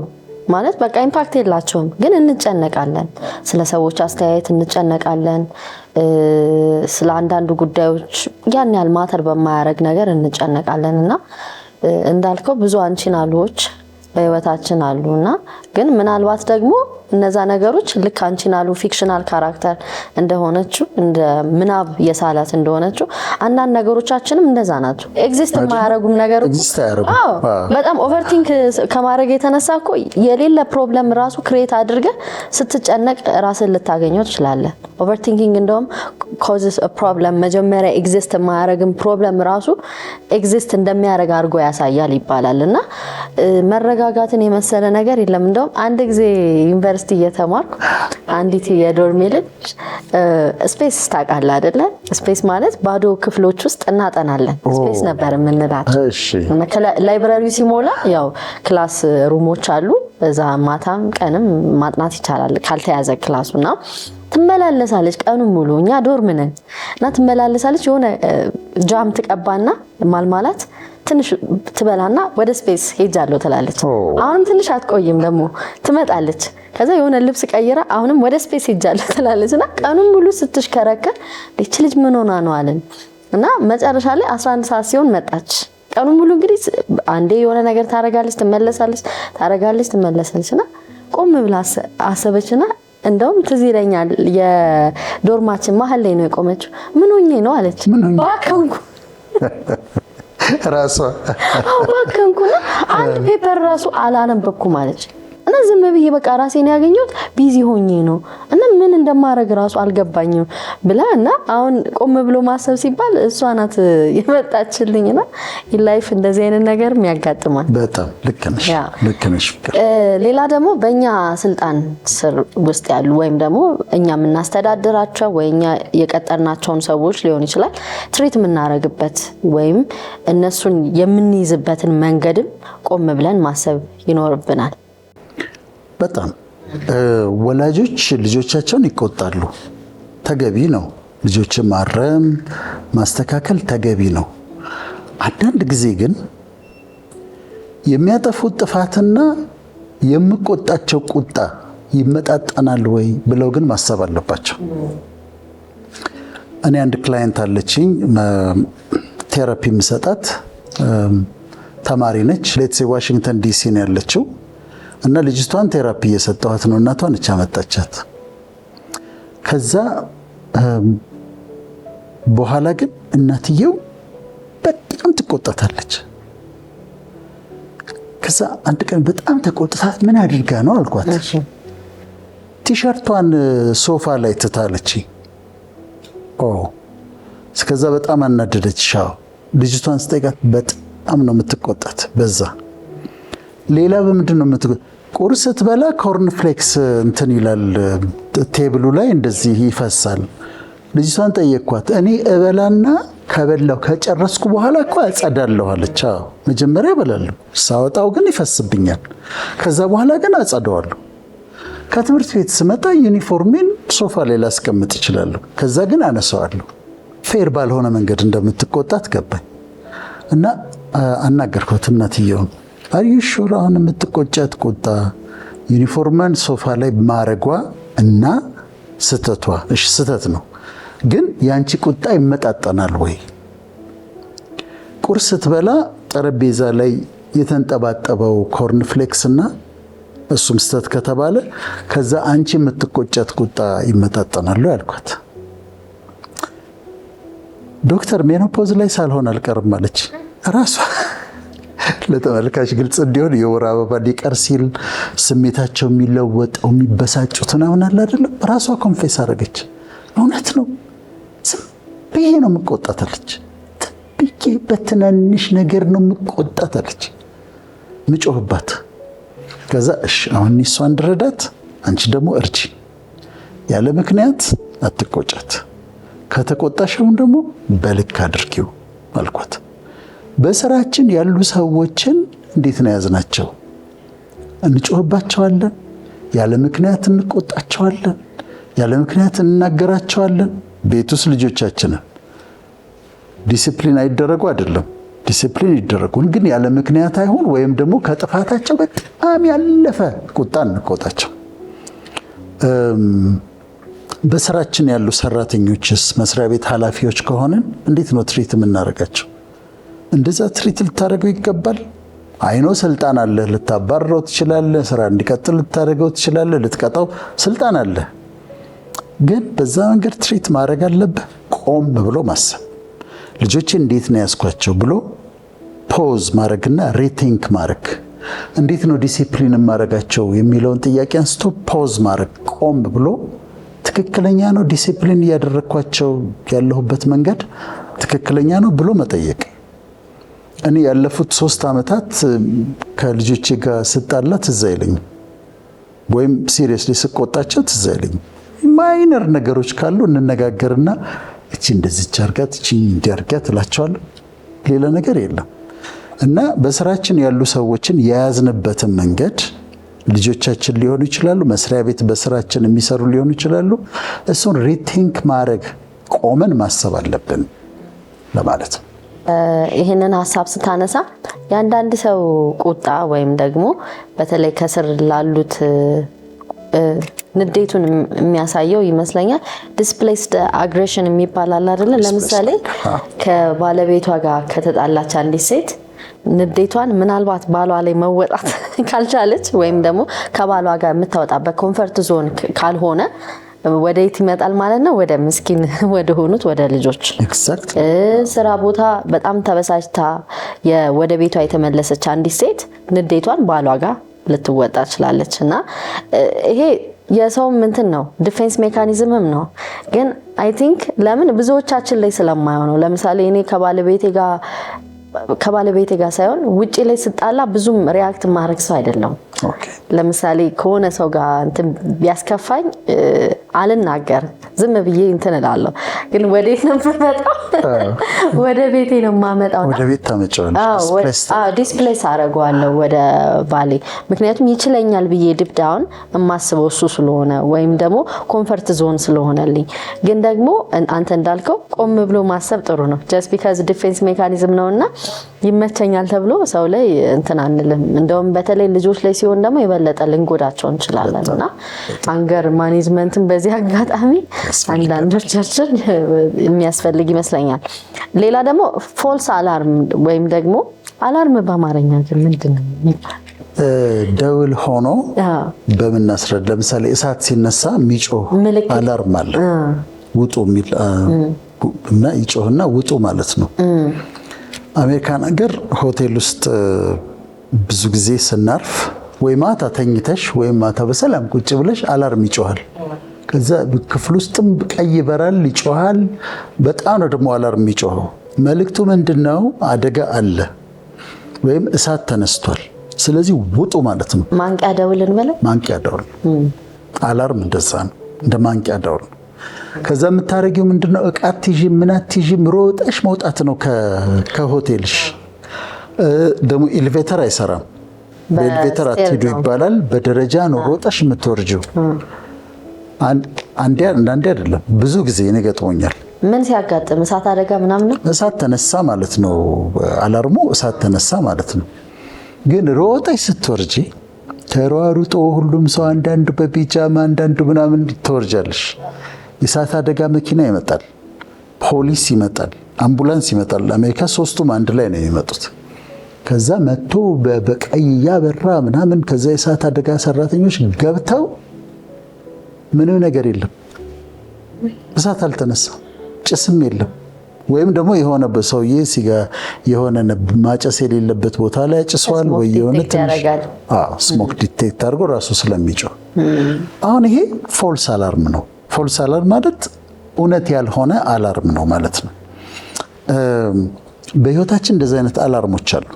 ማለት በቃ ኢምፓክት የላቸውም። ግን እንጨነቃለን፣ ስለ ሰዎች አስተያየት እንጨነቃለን፣ ስለ አንዳንድ ጉዳዮች ያን ያህል ማተር በማያረግ ነገር እንጨነቃለን። እና እንዳልከው ብዙ አንቺን አሉዎች በህይወታችን አሉና ግን ምናልባት ደግሞ እነዛ ነገሮች ልክ አንቺን አሉ ፊክሽናል ካራክተር እንደሆነችው እንደ ምናብ የሳላት እንደሆነችው አንዳንድ ነገሮቻችንም እንደዛ ናቸው። ኤግዚስት የማያረጉም ነገሮች በጣም ኦቨርቲንክ ከማድረግ የተነሳ እኮ የሌለ ፕሮብለም ራሱ ክሬት አድርገ ስትጨነቅ ራስን ልታገኘው ትችላለህ። ኦቨርቲንኪንግ እንደውም causes a problem መጀመሪያ ኤግዚስት የማያደርግም ፕሮብለም ራሱ ኤግዚስት እንደሚያደርግ አድርጎ ያሳያል ይባላልና መረጋጋትን የመሰለ ነገር የለም። እንደውም አንድ ጊዜ ዩኒቨርሲቲ እየተማርኩ አንዲት የዶርሜ ልጅ ስፔስ ታውቃለህ አይደለ? ስፔስ ማለት ባዶ ክፍሎች ውስጥ እናጠናለን ስፔስ ነበር የምንላቸው። ላይብራሪ ሲሞላ ያው ክላስ ሩሞች አሉ፣ እዛ ማታም ቀንም ማጥናት ይቻላል ካልተያዘ ክላሱና ትመላለሳለች ቀኑን ሙሉ። እኛ ዶርም ነን እና ትመላለሳለች። የሆነ ጃም ትቀባና ማልማላት ትንሽ ትበላና ወደ ስፔስ ሄጃለሁ ትላለች። አሁንም ትንሽ አትቆይም ደግሞ ትመጣለች። ከዛ የሆነ ልብስ ቀይራ አሁንም ወደ ስፔስ ሄጃለሁ ትላለችና ቀኑን ሙሉ ስትሽከረከር እቺ ልጅ ምን ሆና ነው አለን እና መጨረሻ ላይ 11 ሰዓት ሲሆን መጣች። ቀኑን ሙሉ እንግዲህ አንዴ የሆነ ነገር ታረጋለች፣ ትመለሳለችና ቆም ብላ አሰበችና እንደውም ትዝ ይለኛል የዶርማችን መሀል ላይ ነው የቆመችው። ምን ሆኜ ነው አለች። ባከንኩ ራሷ ባከንኩና አንድ ፔፐር ራሱ አላነበብኩም አለች። እና ዝም ብዬ በቃ ራሴን ያገኘሁት ቢዚ ሆኜ ነው እና ምን እንደማረግ ራሱ አልገባኝም ብላ እና አሁን ቆም ብሎ ማሰብ ሲባል እሷ ናት የመጣችልኝና ላይፍ እንደዚህ አይነት ነገርም ያጋጥማል። በጣም ልክ ነሽ። ሌላ ደግሞ በእኛ ስልጣን ስር ውስጥ ያሉ ወይም ደግሞ እኛ የምናስተዳድራቸው ወይ እኛ የቀጠርናቸውን ሰዎች ሊሆን ይችላል ትሪት የምናረግበት ወይም እነሱን የምንይዝበትን መንገድም ቆም ብለን ማሰብ ይኖርብናል። በጣም ወላጆች ልጆቻቸውን ይቆጣሉ፣ ተገቢ ነው። ልጆችን ማረም ማስተካከል ተገቢ ነው። አንዳንድ ጊዜ ግን የሚያጠፉት ጥፋትና የሚቆጣቸው ቁጣ ይመጣጠናል ወይ ብለው ግን ማሰብ አለባቸው። እኔ አንድ ክላይንት አለችኝ፣ ቴራፒ የምሰጣት ተማሪ ነች። ሌትሴ ዋሽንግተን ዲሲ ነው ያለችው እና ልጅቷን ቴራፒ እየሰጠኋት ነው። እናቷን እቻ መጣቻት። ከዛ በኋላ ግን እናትየው በጣም ትቆጣታለች። ከዛ አንድ ቀን በጣም ተቆጥታት ምን አድርጋ ነው አልኳት። ቲሸርቷን ሶፋ ላይ ትታለች። እስከዛ በጣም አናደደች። ልጅቷን ስጠይቃት በጣም ነው የምትቆጣት። በዛ ሌላ በምንድን ነው የምትቆጣት? ቁርስ ስትበላ ኮርን ፍሌክስ እንትን ይላል ቴብሉ ላይ እንደዚህ ይፈሳል። ልጅቷን ጠየቅኳት። እኔ እበላና ከበላው ከጨረስኩ በኋላ እኮ አጸዳለሁ አለች። መጀመሪያ እበላለሁ፣ ሳወጣው ግን ይፈስብኛል። ከዛ በኋላ ግን አጸዳዋለሁ። ከትምህርት ቤት ስመጣ ዩኒፎርሜን ሶፋ ላይ ላስቀምጥ እችላለሁ፣ ከዛ ግን አነሳዋለሁ። ፌር ባልሆነ መንገድ እንደምትቆጣት ገባኝ እና አናገርኳት እናትየውን። አዩ ሹር አሁን የምትቆጫት ቁጣ ዩኒፎርማን ሶፋ ላይ ማረጓ እና ስተቷ እሺ ስተት ነው፣ ግን ያንቺ ቁጣ ይመጣጠናል ወይ? ቁርስ ስትበላ ጠረጴዛ ላይ የተንጠባጠበው ኮርን ፍሌክስ እና እሱም ስተት ከተባለ ከዛ አንቺ የምትቆጫት ቁጣ ይመጣጠናል ያልኳት። ዶክተር ሜኖፖዝ ላይ ሳልሆን አልቀርም ማለች ራሷ። ለተመልካች ግልጽ እንዲሆን የወር አበባ ሊቀር ሲል ስሜታቸው የሚለወጠው የሚበሳጩት ምናምን አለ አይደለም፣ ራሷ ኮንፌስ አደረገች። እውነት ነው ዝም ብዬ ነው የምቆጣታለች፣ ብዬ በትናንሽ ነገር ነው የምቆጣታለች፣ ምጮህባት። ከዛ እሺ አሁን እሷ እንድረዳት አንቺ ደግሞ እርጂ፣ ያለ ምክንያት አትቆጫት፣ ከተቆጣሽውን ደግሞ በልክ አድርጊው አልኳት። በስራችን ያሉ ሰዎችን እንዴት ነው ያዝናቸው? እንጮህባቸዋለን፣ ያለ ምክንያት እንቆጣቸዋለን፣ ያለ ምክንያት እንናገራቸዋለን። ቤት ውስጥ ልጆቻችንን ዲሲፕሊን አይደረጉ አይደለም፣ ዲሲፕሊን ይደረጉን፣ ግን ያለ ምክንያት አይሆን፣ ወይም ደግሞ ከጥፋታቸው በጣም ያለፈ ቁጣ እንቆጣቸው። በስራችን ያሉ ሰራተኞችስ መስሪያ ቤት ኃላፊዎች ከሆንን እንዴት ነው ትሪት የምናደርጋቸው? እንደዛ ትሪት ልታደርገው ይገባል። አይኖ ስልጣን አለ፣ ልታባረረው ትችላለህ፣ ስራ እንዲቀጥል ልታደርገው ትችላለህ፣ ልትቀጣው ስልጣን አለ። ግን በዛ መንገድ ትሪት ማድረግ አለብህ። ቆም ብሎ ማሰብ፣ ልጆቼ እንዴት ነው ያስኳቸው ብሎ ፖዝ ማድረግና ሪቲንክ ማድረግ፣ እንዴት ነው ዲሲፕሊን ማድረጋቸው የሚለውን ጥያቄ አንስቶ ፖዝ ማድረግ፣ ቆም ብሎ ትክክለኛ ነው ዲሲፕሊን እያደረኳቸው ያለሁበት መንገድ ትክክለኛ ነው ብሎ መጠየቅ። እኔ ያለፉት 3 ዓመታት ከልጆቼ ጋር ስጣላ ትዝ አይለኝም፣ ወይም ሲሪየስሊ ስቆጣቸው ትዝ አይለኝም። ማይነር ነገሮች ካሉ እንነጋገርና እቺ እንደዚህ አርጋት እቺ እንዲያርጋት እላቸዋለሁ። ሌላ ነገር የለም። እና በስራችን ያሉ ሰዎችን የያዝንበትን መንገድ ልጆቻችን ሊሆኑ ይችላሉ፣ መስሪያ ቤት በስራችን የሚሰሩ ሊሆኑ ይችላሉ። እሱን ሪቲንክ ማድረግ ቆመን ማሰብ አለብን ለማለት ነው። ይህንን ሀሳብ ስታነሳ የአንዳንድ ሰው ቁጣ ወይም ደግሞ በተለይ ከስር ላሉት ንዴቱን የሚያሳየው ይመስለኛል ዲስፕሌስድ አግሬሽን የሚባል አለ አይደለ? ለምሳሌ ከባለቤቷ ጋር ከተጣላች አንዲት ሴት ንዴቷን ምናልባት ባሏ ላይ መወጣት ካልቻለች ወይም ደግሞ ከባሏ ጋር የምታወጣበት ኮምፈርት ዞን ካልሆነ ወደ የት ይመጣል ማለት ነው? ወደ ምስኪን ወደ ሆኑት ወደ ልጆች። ስራ ቦታ በጣም ተበሳጭታ ወደ ቤቷ የተመለሰች አንዲት ሴት ንዴቷን ባሏ ጋር ልትወጣ ትችላለች። እና ይሄ የሰው እንትን ነው፣ ዲፌንስ ሜካኒዝምም ነው። ግን አይ ቲንክ ለምን ብዙዎቻችን ላይ ስለማየው ነው። ለምሳሌ እኔ ከባለቤቴ ጋር ሳይሆን ውጪ ላይ ስጣላ ብዙም ሪያክት ማድረግ ሰው አይደለም። ለምሳሌ ከሆነ ሰው ጋር እንትን ቢያስከፋኝ አልናገር፣ ዝም ብዬ እንትን እላለሁ። ግን ወዴት ነው የምመጣው? ወደ ቤቴ ነው የማመጣው። ወደ ቤት ታመጫለሽ። ዲስፕሌስ አደርገዋለሁ ወደ ባሌ። ምክንያቱም ይችለኛል ብዬ ዲፕዳውን የማስበው እሱ ስለሆነ ወይም ደግሞ ኮምፈርት ዞን ስለሆነልኝ። ግን ደግሞ አንተ እንዳልከው ቆም ብሎ ማሰብ ጥሩ ነው። ጀስት ቢካዝ ዲፌንስ ሜካኒዝም ነውና ይመቸኛል ተብሎ ሰው ላይ እንትን አንልም። እንደውም በተለይ ልጆች ላይ ሲሆን ደግሞ የበለጠ ልንጎዳቸው እንችላለን። እና አንገር ማኔጅመንትን በዚህ አጋጣሚ አንዳንዶቻችን የሚያስፈልግ ይመስለኛል። ሌላ ደግሞ ፎልስ አላርም ወይም ደግሞ አላርም በአማርኛ ግን ምንድን ነው የሚባለው? ደውል ሆኖ በምናስረድ ለምሳሌ እሳት ሲነሳ የሚጮህ አላርም አለ። ውጡ የሚል እና ይጮህና ውጡ ማለት ነው። አሜሪካን ሀገር ሆቴል ውስጥ ብዙ ጊዜ ስናርፍ ወይ ማታ ተኝተሽ ወይም ማታ በሰላም ቁጭ ብለሽ አላርም ይጮሃል። ከዛ ክፍል ውስጥም ቀይ ይበራል፣ ይጮሃል። በጣም ነው ደግሞ አላርም ይጮኸው። መልእክቱ ምንድነው? አደጋ አለ ወይም እሳት ተነስቷል። ስለዚህ ውጡ ማለት ነው። ማንቂያ ደውል እንበለው። ማንቂያ ደውል አላርም እንደዛ ነው፣ እንደ ማንቂያ ደውል። ከዛ የምታረጊው ምንድነው? እቃ አትይዥ፣ ምን አትይዥ፣ ሮጠሽ መውጣት ነው ከሆቴልሽ። ደግሞ ኤሌቬተር አይሰራም። በኤሌቬተር አትሄዱ ይባላል። በደረጃ ነው ሮጠሽ የምትወርጂው። አንዴ አይደለም ብዙ ጊዜ እኔ ገጥሞኛል። ምን ሲያጋጥም? እሳት አደጋ ምናምን ነው። እሳት ተነሳ ማለት ነው። አላርሙ እሳት ተነሳ ማለት ነው። ግን ሮጠሽ ስትወርጂ ተሯሩጦ ሁሉም ሰው አንዳንዱ በፒጃማ አንዳንዱ ምናምን ትወርጃለሽ። የእሳት አደጋ መኪና ይመጣል፣ ፖሊስ ይመጣል፣ አምቡላንስ ይመጣል። አሜሪካ 3ቱም አንድ ላይ ነው የሚመጡት። ከዛ መጥቶ በቀይ ያበራ ምናምን። ከዛ የእሳት አደጋ ሰራተኞች ገብተው ምንም ነገር የለም፣ እሳት አልተነሳም፣ ጭስም የለም። ወይም ደግሞ የሆነ በሰውዬ ሲጋ የሆነ ማጨስ የሌለበት ቦታ ላይ ጭሷል ወይ የሆነ ስሞክ ዲቴክት አድርጎ ራሱ ስለሚጮህ። አሁን ይሄ ፎልስ አላርም ነው። ፎልስ አላርም ማለት እውነት ያልሆነ አላርም ነው ማለት ነው። በህይወታችን እንደዚህ አይነት አላርሞች አሉ።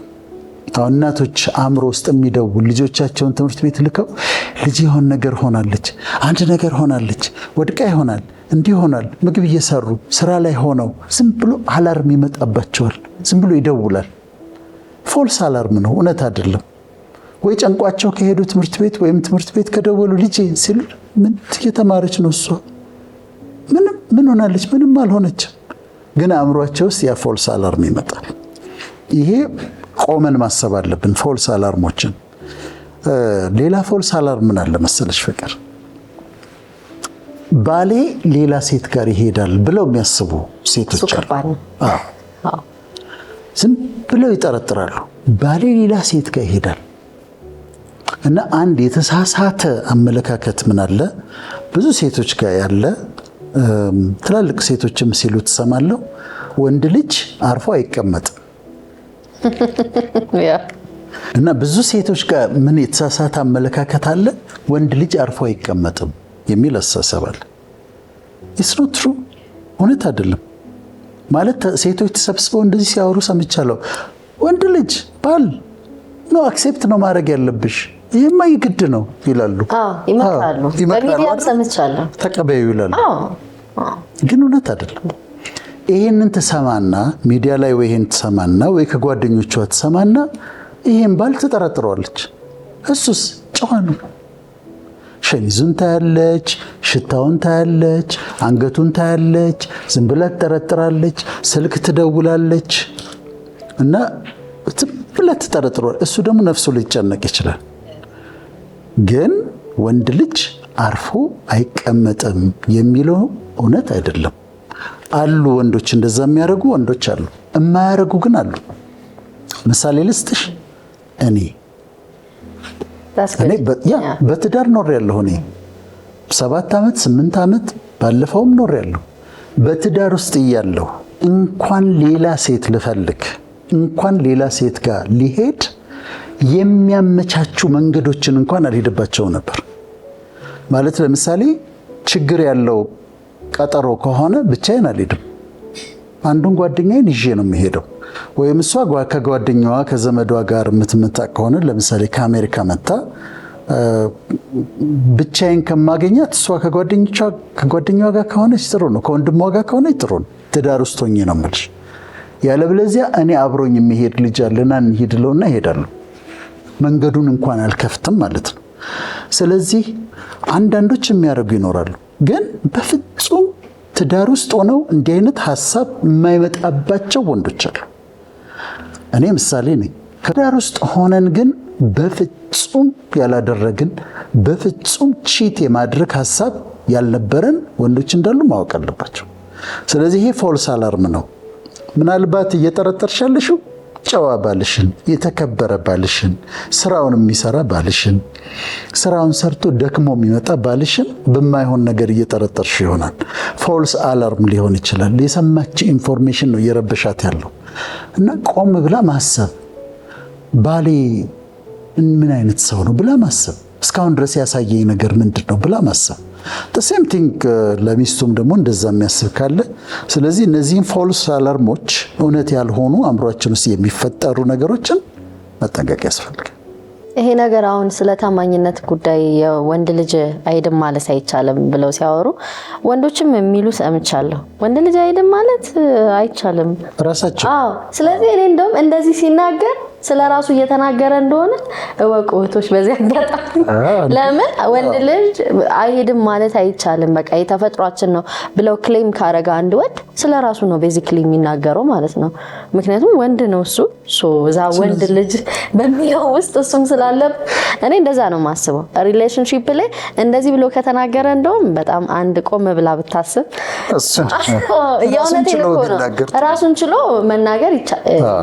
አሁን እናቶች አእምሮ ውስጥ የሚደውል ልጆቻቸውን ትምህርት ቤት ልከው ልጅ የሆነ ነገር ሆናለች፣ አንድ ነገር ሆናለች፣ ወድቃ ይሆናል፣ እንዲህ ይሆናል፣ ምግብ እየሰሩ ስራ ላይ ሆነው ዝም ብሎ አላርም ይመጣባቸዋል። ዝም ብሎ ይደውላል። ፎልስ አላርም ነው፣ እውነት አይደለም። ወይ ጨንቋቸው ከሄዱ ትምህርት ቤት ወይም ትምህርት ቤት ከደወሉ ልጅ ሲሉ ምን እየተማረች ነው እሷ? ምን ሆናለች? ምንም አልሆነችም። ግን አእምሯቸው ውስጥ ያ ፎልስ አላርም ይመጣል። ይሄ ቆመን ማሰብ አለብን ፎልስ አላርሞችን። ሌላ ፎልስ አላርም ምን አለ መሰለሽ ፍቅር፣ ባሌ ሌላ ሴት ጋር ይሄዳል ብለው የሚያስቡ ሴቶች አሉ። ዝም ብለው ይጠረጥራሉ። ባሌ ሌላ ሴት ጋር ይሄዳል እና አንድ የተሳሳተ አመለካከት ምን አለ ብዙ ሴቶች ጋር ያለ፣ ትላልቅ ሴቶችም ሲሉ ትሰማለሁ፣ ወንድ ልጅ አርፎ አይቀመጥም። እና ብዙ ሴቶች ጋር ምን የተሳሳተ አመለካከት አለ፣ ወንድ ልጅ አርፎ አይቀመጥም የሚል አስተሳሰብ አለ። ኢትስ ኖት ትሩ እውነት አይደለም። ማለት ሴቶች ተሰብስበው እንደዚህ ሲያወሩ ሰምቻለሁ። ወንድ ልጅ ባል ነው አክሴፕት ነው ማድረግ ያለብሽ፣ ይሄማ ይግድ ነው ይላሉ። ይመክራሉ። በሚዲያ ሰምቻለሁ። ተቀበዩ ይላሉ። ግን እውነት አይደለም። ይሄንን ትሰማና ሚዲያ ላይ ወይ ይሄን ትሰማና ወይ ከጓደኞቿ ትሰማና ይሄን ባል ትጠረጥረዋለች። እሱስ ጨዋ ነው። ሸሚዙን ታያለች፣ ሽታውን ታያለች፣ አንገቱን ታያለች፣ ዝም ብላ ትጠረጥራለች፣ ስልክ ትደውላለች እና ዝም ብላ ትጠረጥረዋለች። እሱ ደግሞ ነፍሱ ሊጨነቅ ይችላል። ግን ወንድ ልጅ አርፎ አይቀመጥም የሚለው እውነት አይደለም። አሉ ወንዶች እንደዛ የሚያደርጉ ወንዶች አሉ፣ የማያደርጉ ግን አሉ። ምሳሌ ልስጥሽ። እኔ በትዳር ኖር ያለሁ እኔ 7 ዓመት 8 ዓመት ባለፈውም ኖር ያለሁ። በትዳር ውስጥ እያለሁ እንኳን ሌላ ሴት ልፈልግ እንኳን ሌላ ሴት ጋር ሊሄድ የሚያመቻቹ መንገዶችን እንኳን አልሄድባቸው ነበር። ማለት ለምሳሌ ችግር ያለው ቀጠሮ ከሆነ ብቻዬን አልሄድም። አንዱን ጓደኛዬን ይዤ ነው የሚሄደው። ወይም እሷ ከጓደኛዋ ከዘመዷ ጋር የምትመጣ ከሆነ ለምሳሌ ከአሜሪካ መጣ ብቻዬን ከማገኛት እሷ ከጓደኛዋ ጋር ከሆነች ጥሩ ነው፣ ከወንድሟ ጋር ከሆነች ጥሩ ነው። ትዳር ውስጥ ሆኜ ነው የምልሽ። ያለበለዚያ እኔ አብሮኝ የሚሄድ ልጅ አለና እንሂድለውና እሄዳለሁ። መንገዱን እንኳን አልከፍትም ማለት ነው። ስለዚህ አንዳንዶች የሚያደርጉ ይኖራሉ። ግን በፍጹም ትዳር ውስጥ ሆነው እንዲህ አይነት ሐሳብ የማይመጣባቸው ወንዶች አሉ። እኔ ምሳሌ ነኝ። ትዳር ውስጥ ሆነን ግን በፍጹም ያላደረግን በፍጹም ቺት የማድረግ ሐሳብ ያልነበረን ወንዶች እንዳሉ ማወቅ አለባቸው። ስለዚህ ይሄ ፎልስ አላርም ነው። ምናልባት እየጠረጠርሽ ያለሽው ጨዋ ባልሽን፣ የተከበረ ባልሽን፣ ስራውን የሚሰራ ባልሽን፣ ስራውን ሰርቶ ደክሞ የሚመጣ ባልሽን በማይሆን ነገር እየጠረጠርሽ ይሆናል። ፎልስ አላርም ሊሆን ይችላል። የሰማች ኢንፎርሜሽን ነው እየረበሻት ያለው እና ቆም ብላ ማሰብ፣ ባሌ ምን አይነት ሰው ነው ብላ ማሰብ፣ እስካሁን ድረስ ያሳየኝ ነገር ምንድን ነው ብላ ማሰብ። ሴም ቲንግ ለሚስቱም ደግሞ እንደዛ የሚያስብ ካለ። ስለዚህ እነዚህን ፎልስ አላርሞች እውነት ያልሆኑ አእምሯችን ውስጥ የሚፈጠሩ ነገሮችን መጠንቀቅ ያስፈልጋል። ይሄ ነገር አሁን ስለ ታማኝነት ጉዳይ የወንድ ልጅ አይድም ማለት አይቻልም ብለው ሲያወሩ ወንዶችም የሚሉ ሰምቻለሁ። ወንድ ልጅ አይድም ማለት አይቻልም ራሳቸው። ስለዚህ እኔ እንደውም እንደዚህ ሲናገር ስለ ራሱ እየተናገረ እንደሆነ እወቁ እህቶች። በዚህ አጋጣሚ ለምን ወንድ ልጅ አይሄድም ማለት አይቻልም በቃ የተፈጥሯችን ነው ብለው ክሌም ካረጋ አንድ ወንድ ስለ ራሱ ነው ቤዚክሊ የሚናገረው ማለት ነው። ምክንያቱም ወንድ ነው እሱ እዛ ወንድ ልጅ በሚለው ውስጥ እሱም ስላለ እኔ እንደዛ ነው የማስበው። ሪሌሽንሺፕ ላይ እንደዚህ ብሎ ከተናገረ እንደውም በጣም አንድ ቆም ብላ ብታስብ የእውነቴን እኮ ነው። ራሱን ችሎ መናገር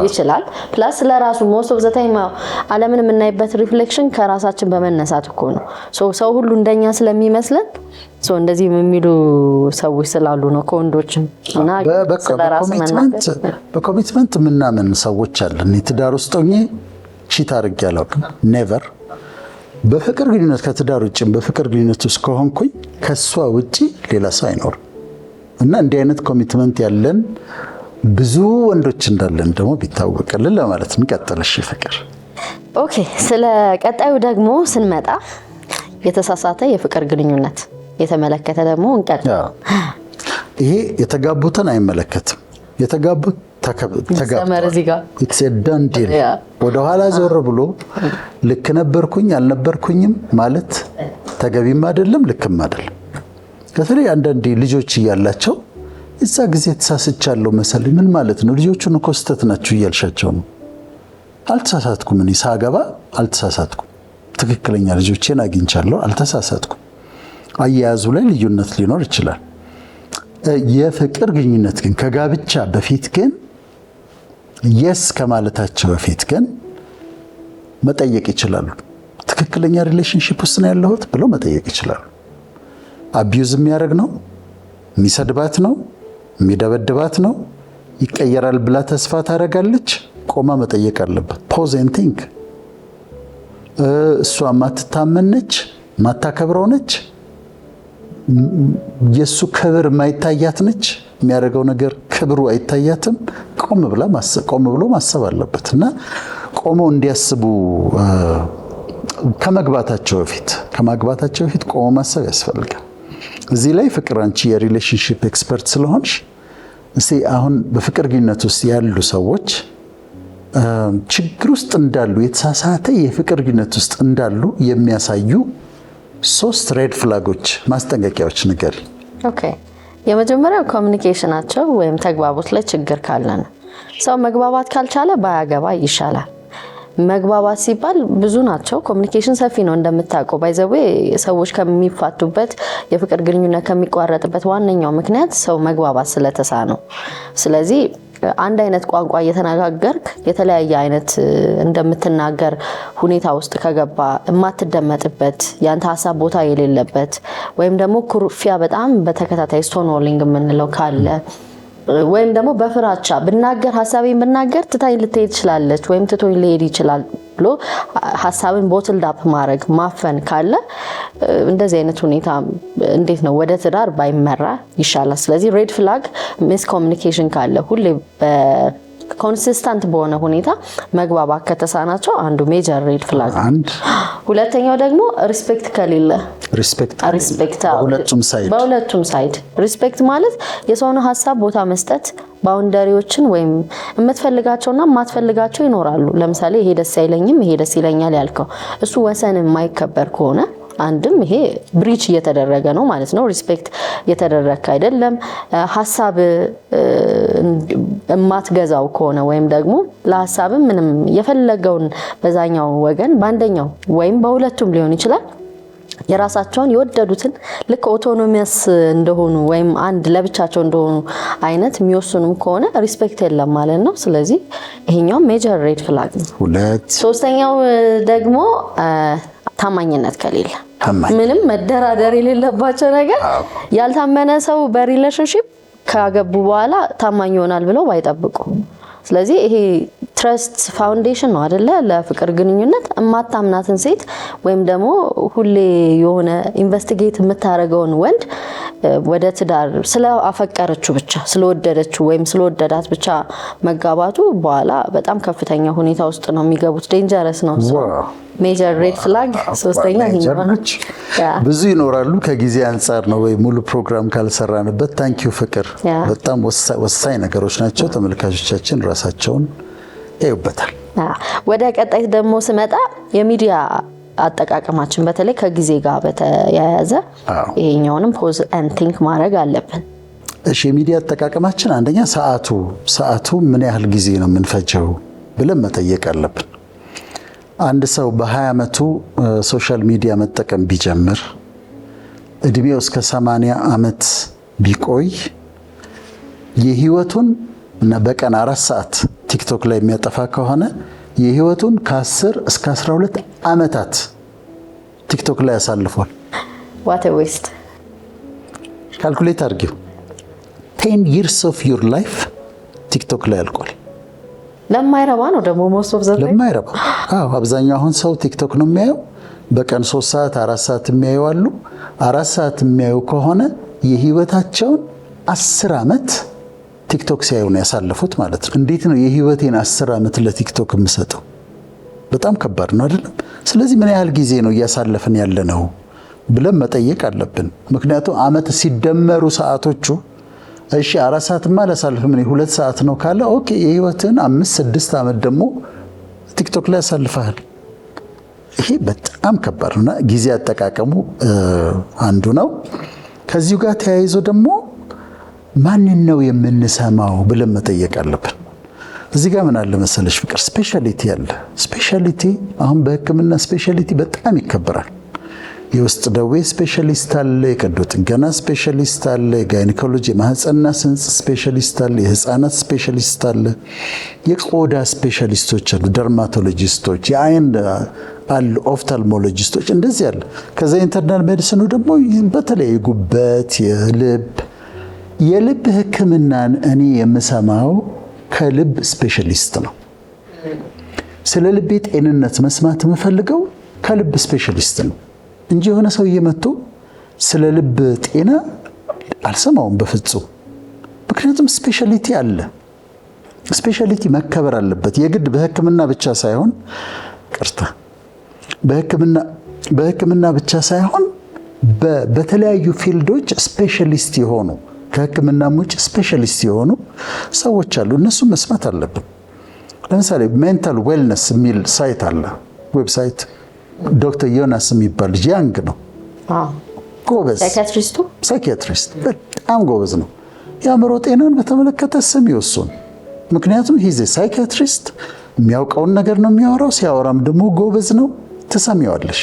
ይችላል። ፕላስ ለራሱ ሞስት ኦፍ ዘ ታይም ዓለምን የምናይበት ሪፍሌክሽን ከራሳችን በመነሳት እኮ ነው። ሰው ሁሉ እንደኛ ስለሚመስለን እንደዚህ የሚሉ ሰዎች ስላሉ ነው ከወንዶችም እና ስለራስ መናገር በኮሚትመንት ምናምን ሰዎች አለን። ትዳር ውስጥ ሆኜ ቺት አድርጌ አላውቅም። ኔቨር። በፍቅር ግንኙነት ከትዳር ውጭም በፍቅር ግንኙነት ውስጥ ከሆንኩኝ ከሷ ውጪ ሌላ ሰው አይኖርም እና እንዲህ አይነት ኮሚትመንት ያለን ብዙ ወንዶች እንዳለን ደግሞ ቢታወቅልን ለማለት እንቀጥልሽ። ፍቅር ኦኬ። ስለ ቀጣዩ ደግሞ ስንመጣ የተሳሳተ የፍቅር ግንኙነት የተመለከተ ደግሞ እንቀጥል። ይሄ የተጋቡትን አይመለከትም። የተጋቡት ተጋብተዋል። ወደ ኋላ ዞር ብሎ ልክ ነበርኩኝ አልነበርኩኝም ማለት ተገቢም አይደለም ልክም አይደለም። በተለይ አንዳንዴ ልጆች እያላቸው እዛ ጊዜ ተሳስቻለሁ መሰለኝ። ምን ማለት ነው? ልጆቹን እኮ ስህተት ናችሁ እያልሻቸው ነው። አልተሳሳትኩም። እኔ ሳገባ አልተሳሳትኩም። ትክክለኛ ልጆቼን አግኝቻለሁ። አልተሳሳትኩም። አያያዙ ላይ ልዩነት ሊኖር ይችላል። የፍቅር ግንኙነት ግን ከጋብቻ በፊት ግን የስ ከማለታቸው በፊት ግን መጠየቅ ይችላሉ። ትክክለኛ ሪሌሽንሺፕ ውስጥ ነው ያለሁት ብለው መጠየቅ ይችላሉ። አቢዩዝ የሚያደርግ ነው፣ የሚሰድባት ነው፣ የሚደበድባት ነው፣ ይቀየራል ብላ ተስፋ ታደርጋለች። ቆማ መጠየቅ አለበት። ፖዝ ኤንድ ቲንክ። እሷ ማትታመን ነች፣ ማታከብረው ነች። የሱ ክብር ማይታያት ነች። የሚያደርገው ነገር ክብሩ አይታያትም። ቆም ብሎ ማሰብ አለበት እና ቆመው እንዲያስቡ ከማግባታቸው በፊት ቆሞ ማሰብ ያስፈልጋል። እዚህ ላይ ፍቅር፣ አንቺ የሪሌሽንሺፕ ኤክስፐርት ስለሆንሽ እስቲ አሁን በፍቅር ግንኙነት ውስጥ ያሉ ሰዎች ችግር ውስጥ እንዳሉ፣ የተሳሳተ የፍቅር ግንኙነት ውስጥ እንዳሉ የሚያሳዩ 3 ሬድ ፍላጎች፣ ማስጠንቀቂያዎች ንገሪ። ኦኬ፣ የመጀመሪያው ኮሚኒኬሽናቸው ወይም ተግባቦት ላይ ችግር ካለ ነው። ሰው መግባባት ካልቻለ ባያገባ ይሻላል። መግባባት ሲባል ብዙ ናቸው። ኮሚኒኬሽን ሰፊ ነው እንደምታውቀው። ባይዘዌ ሰዎች ከሚፋቱበት የፍቅር ግንኙነት ከሚቋረጥበት ዋነኛው ምክንያት ሰው መግባባት ስለተሳነው። ስለዚህ አንድ አይነት ቋንቋ እየተነጋገርክ የተለያየ አይነት እንደምትናገር ሁኔታ ውስጥ ከገባ የማትደመጥበት ያንተ ሀሳብ ቦታ የሌለበት ወይም ደግሞ ኩርፊያ በጣም በተከታታይ ስቶንዎሊንግ የምንለው ካለ ወይም ደግሞ በፍራቻ ሀሳቤን ብናገር ትታኝ ልትሄድ ትችላለች ወይም ትቶኝ ሊሄድ ይችላል ብሎ ሀሳብን ቦትል ዳፕ ማድረግ ማፈን ካለ እንደዚህ አይነት ሁኔታ እንዴት ነው ወደ ትዳር ባይመራ ይሻላል። ስለዚህ ሬድ ፍላግ ሚስ ኮሚኒኬሽን ካለ ሁሌ ኮንሲስተንት በሆነ ሁኔታ መግባባት ከተሳናቸው አንዱ ሜጀር ሬድ ፍላግ። ሁለተኛው ደግሞ ሪስፔክት ከሌለ ሪስፔክት በሁለቱም ሳይድ ሪስፔክት ማለት የሰውን ሀሳብ ቦታ መስጠት፣ ባውንደሪዎችን ወይም የምትፈልጋቸውና የማትፈልጋቸው ይኖራሉ። ለምሳሌ ይሄ ደስ አይለኝም ይሄ ደስ ይለኛል ያልከው እሱ ወሰን የማይከበር ከሆነ አንድም ይሄ ብሪች እየተደረገ ነው ማለት ነው። ሪስፔክት እየተደረገ አይደለም። ሀሳብ የማትገዛው ከሆነ ወይም ደግሞ ለሀሳብ ምንም የፈለገውን በዛኛው ወገን በአንደኛው ወይም በሁለቱም ሊሆን ይችላል የራሳቸውን የወደዱትን ልክ ኦቶኖሚያስ እንደሆኑ ወይም አንድ ለብቻቸው እንደሆኑ አይነት የሚወስኑም ከሆነ ሪስፔክት የለም ማለት ነው። ስለዚህ ይሄኛው ሜጀር ሬድ ፍላግ ነው። ሶስተኛው ደግሞ ታማኝነት ከሌለ ምንም መደራደር የሌለባቸው ነገር ያልታመነ ሰው በሪሌሽንሺፕ ካገቡ በኋላ ታማኝ ይሆናል ብለው ባይጠብቁ። ስለዚህ ይሄ ትረስት ፋውንዴሽን ነው አይደለ? ለፍቅር ግንኙነት የማታምናትን ሴት ወይም ደግሞ ሁሌ የሆነ ኢንቨስቲጌት የምታደርገውን ወንድ ወደ ትዳር ስለአፈቀረችው ብቻ ስለወደደችው ወይም ስለወደዳት ብቻ መጋባቱ በኋላ በጣም ከፍተኛ ሁኔታ ውስጥ ነው የሚገቡት። ዴንጀረስ ነው። ሜጀር ሬድ ፍላግ ሶስተኛ ይሆናል። ብዙ ይኖራሉ። ከጊዜ አንፃር ነው ወይ ሙሉ ፕሮግራም ካልሰራንበት። ታንኪዩ ፍቅር፣ በጣም ወሳኝ ነገሮች ናቸው። ተመልካቾቻችን ራሳቸውን ያዩበታል። ወደ ቀጣይ ደግሞ ስመጣ የሚዲያ አጠቃቀማችን በተለይ ከጊዜ ጋር በተያያዘ ይሄኛውንም ፖዝ ኤንድ ቲንክ ማድረግ አለብን። እሺ፣ የሚዲያ አጠቃቀማችን አንደኛ ሰዓቱ ምን ያህል ጊዜ ነው የምንፈጀው ብለን መጠየቅ አለብን። አንድ ሰው በ20 ዓመቱ ሶሻል ሚዲያ መጠቀም ቢጀምር እድሜው እስከ 80 ዓመት ቢቆይ የህይወቱን እና በቀን 4 ሰዓት ቲክቶክ ላይ የሚያጠፋ ከሆነ የህይወቱን ከ10 እስከ 12 ዓመታት ቲክቶክ ላይ ያሳልፏል። what a waste። ካልኩሌት አድርጊው 10 years of your life ቲክቶክ ላይ ያልቋል። ለማይረባ ነው ደግሞ most of the ለማይረባ። አብዛኛው አሁን ሰው ቲክቶክ ነው የሚያየው። በቀን 3 ሰዓት 4 ሰዓት የሚያዩ አሉ። 4 ሰዓት የሚያዩ ከሆነ የህይወታቸውን 10 ዓመት ቲክቶክ ሲያዩ ነው ያሳለፉት ማለት ነው። እንዴት ነው የህይወቴን 10 ዓመት ለቲክቶክ የምሰጠው? በጣም ከባድ ነው አይደለም? ስለዚህ ምን ያህል ጊዜ ነው እያሳለፍን ያለ ነው ብለን መጠየቅ አለብን። ምክንያቱም ዓመት ሲደመሩ ሰዓቶቹ እሺ 4 ሰዓትማ ላሳልፍ ምን 2 ሰዓት ነው ካለ ኦኬ የህይወትን 5-6 ዓመት ደግሞ ቲክቶክ ላይ ያሳልፋል። ይሄ በጣም ከባድ ነው። ጊዜ አጠቃቀሙ አንዱ ነው። ከዚሁ ጋር ተያይዞ ደግሞ ማንን ነው የምንሰማው ብለን መጠየቅ አለብን። እዚህ ጋር ምን አለ መሰለሽ ፍቅር፣ ስፔሻሊቲ አለ። ስፔሻሊቲ አሁን በህክምና ስፔሻሊቲ በጣም ይከበራል። የውስጥ ደዌ ስፔሻሊስት አለ፣ የቀዶ ጥገና ስፔሻሊስት አለ፣ የጋይኒኮሎጂ የማህፀንና ጽንስ ስፔሻሊስት አለ፣ የህፃናት ስፔሻሊስት አለ፣ የቆዳ ስፔሻሊስቶች አሉ፣ ደርማቶሎጂስቶች፣ የአይን አሉ፣ ኦፍታልሞሎጂስቶች እንደዚህ አለ። ከዛ ኢንተርናል ሜዲሲኑ ደግሞ በተለይ የጉበት የልብ ህክምናን እኔ የምሰማው ከልብ ስፔሻሊስት ነው። ስለ ልቤ ጤንነት መስማት የምፈልገው ከልብ ስፔሻሊስት ነው እንጂ የሆነ ሰው እየመጡ ስለ ልብ ጤና አልሰማውም በፍጹም። ምክንያቱም ስፔሻሊቲ አለ። ስፔሻሊቲ መከበር አለበት። የግድ በሕክምና ብቻ ሳይሆን በሕክምና ብቻ ሳይሆን በተለያዩ ፊልዶች ስፔሻሊስት የሆኑ ከሕክምናም ውጭ ስፔሻሊስት የሆኑ ሰዎች አሉ። እነሱም መስማት አለብን። ለምሳሌ ሜንታል ዌልነስ የሚል ሳይት አለ፣ ዌብሳይት። ዶክተር ዮናስ የሚባል ልጅ ያንግ ነው፣ ጎበዝ ሳይኪያትሪስት፣ በጣም ጎበዝ ነው። የአእምሮ ጤናን በተመለከተ ስም ይወሱን። ምክንያቱም ሂዜ ሳይኪያትሪስት የሚያውቀውን ነገር ነው የሚያወራው። ሲያወራም ደግሞ ጎበዝ ነው፣ ትሰሚዋለሽ።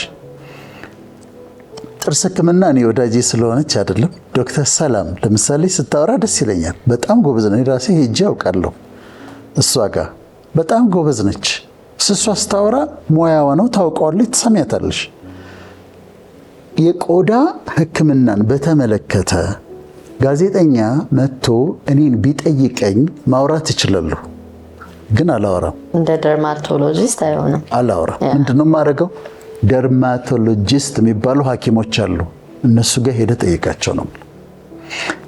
ጥርስ ሕክምና እኔ ወዳጄ ስለሆነች አይደለም፣ ዶክተር ሰላም ለምሳሌ ስታወራ ደስ ይለኛል። በጣም ጎበዝ ነው። ራሴ ሄጄ ያውቃለሁ እሷ ጋር በጣም ጎበዝ ነች። እሷ ስታወራ ሙያዋ ነው፣ ታውቀዋለች፣ ትሰሚያታለሽ። የቆዳ ሕክምናን በተመለከተ ጋዜጠኛ መጥቶ እኔን ቢጠይቀኝ ማውራት እችላለሁ፣ ግን አላወራም። እንደ ደርማቶሎጂስት አይሆንም፣ አላወራም። ምንድነው የማደርገው? ደርማቶሎጂስት የሚባሉ ሐኪሞች አሉ፣ እነሱ ጋር ሄደ ጠይቃቸው ነው።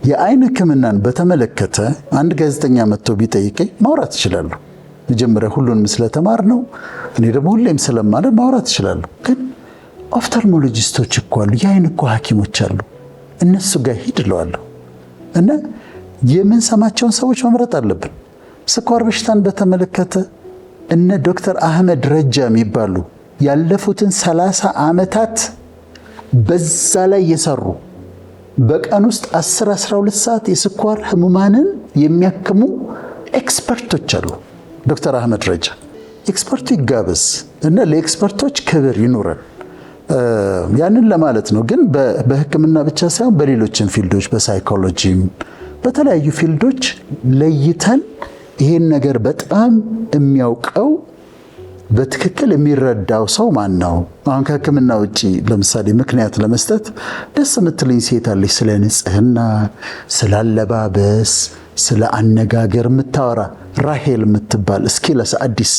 የአይን ሕክምናን በተመለከተ አንድ ጋዜጠኛ መጥቶ ቢጠይቀኝ ማውራት እችላለሁ። መጀመሪያ ሁሉንም ስለተማር ነው፣ እኔ ደግሞ ሁሌም ስለማለት ማውራት እችላለሁ። ግን ኦፍታልሞሎጂስቶች እኮ አሉ፣ የአይን እኮ ሐኪሞች አሉ፣ እነሱ ጋር ሂድ እለዋለሁ። እና የምንሰማቸውን ሰዎች መምረጥ አለብን። ስኳር በሽታን በተመለከተ እነ ዶክተር አህመድ ረጃ የሚባሉ ያለፉትን 30 ዓመታት በዛ ላይ የሰሩ በቀን ውስጥ 10-12 ሰዓት የስኳር ህሙማንን የሚያክሙ ኤክስፐርቶች አሉ። ዶክተር አህመድ ረጃ ኤክስፐርቱ ይጋበዝ እና ለኤክስፐርቶች ክብር ይኑረን። ያንን ለማለት ነው። ግን በሕክምና ብቻ ሳይሆን በሌሎችም ፊልዶች፣ በሳይኮሎጂም በተለያዩ ፊልዶች ለይተን ይሄን ነገር በጣም የሚያውቀው በትክክል የሚረዳው ሰው ማን ነው? አሁን ከሕክምና ውጪ ለምሳሌ ምክንያት ለመስጠት ደስ የምትልኝ ሴት አለች፣ ስለ ንጽህና፣ ስለ አለባበስ፣ ስለ አነጋገር የምታወራ ራሄል የምትባል እስኪ ለአዲስ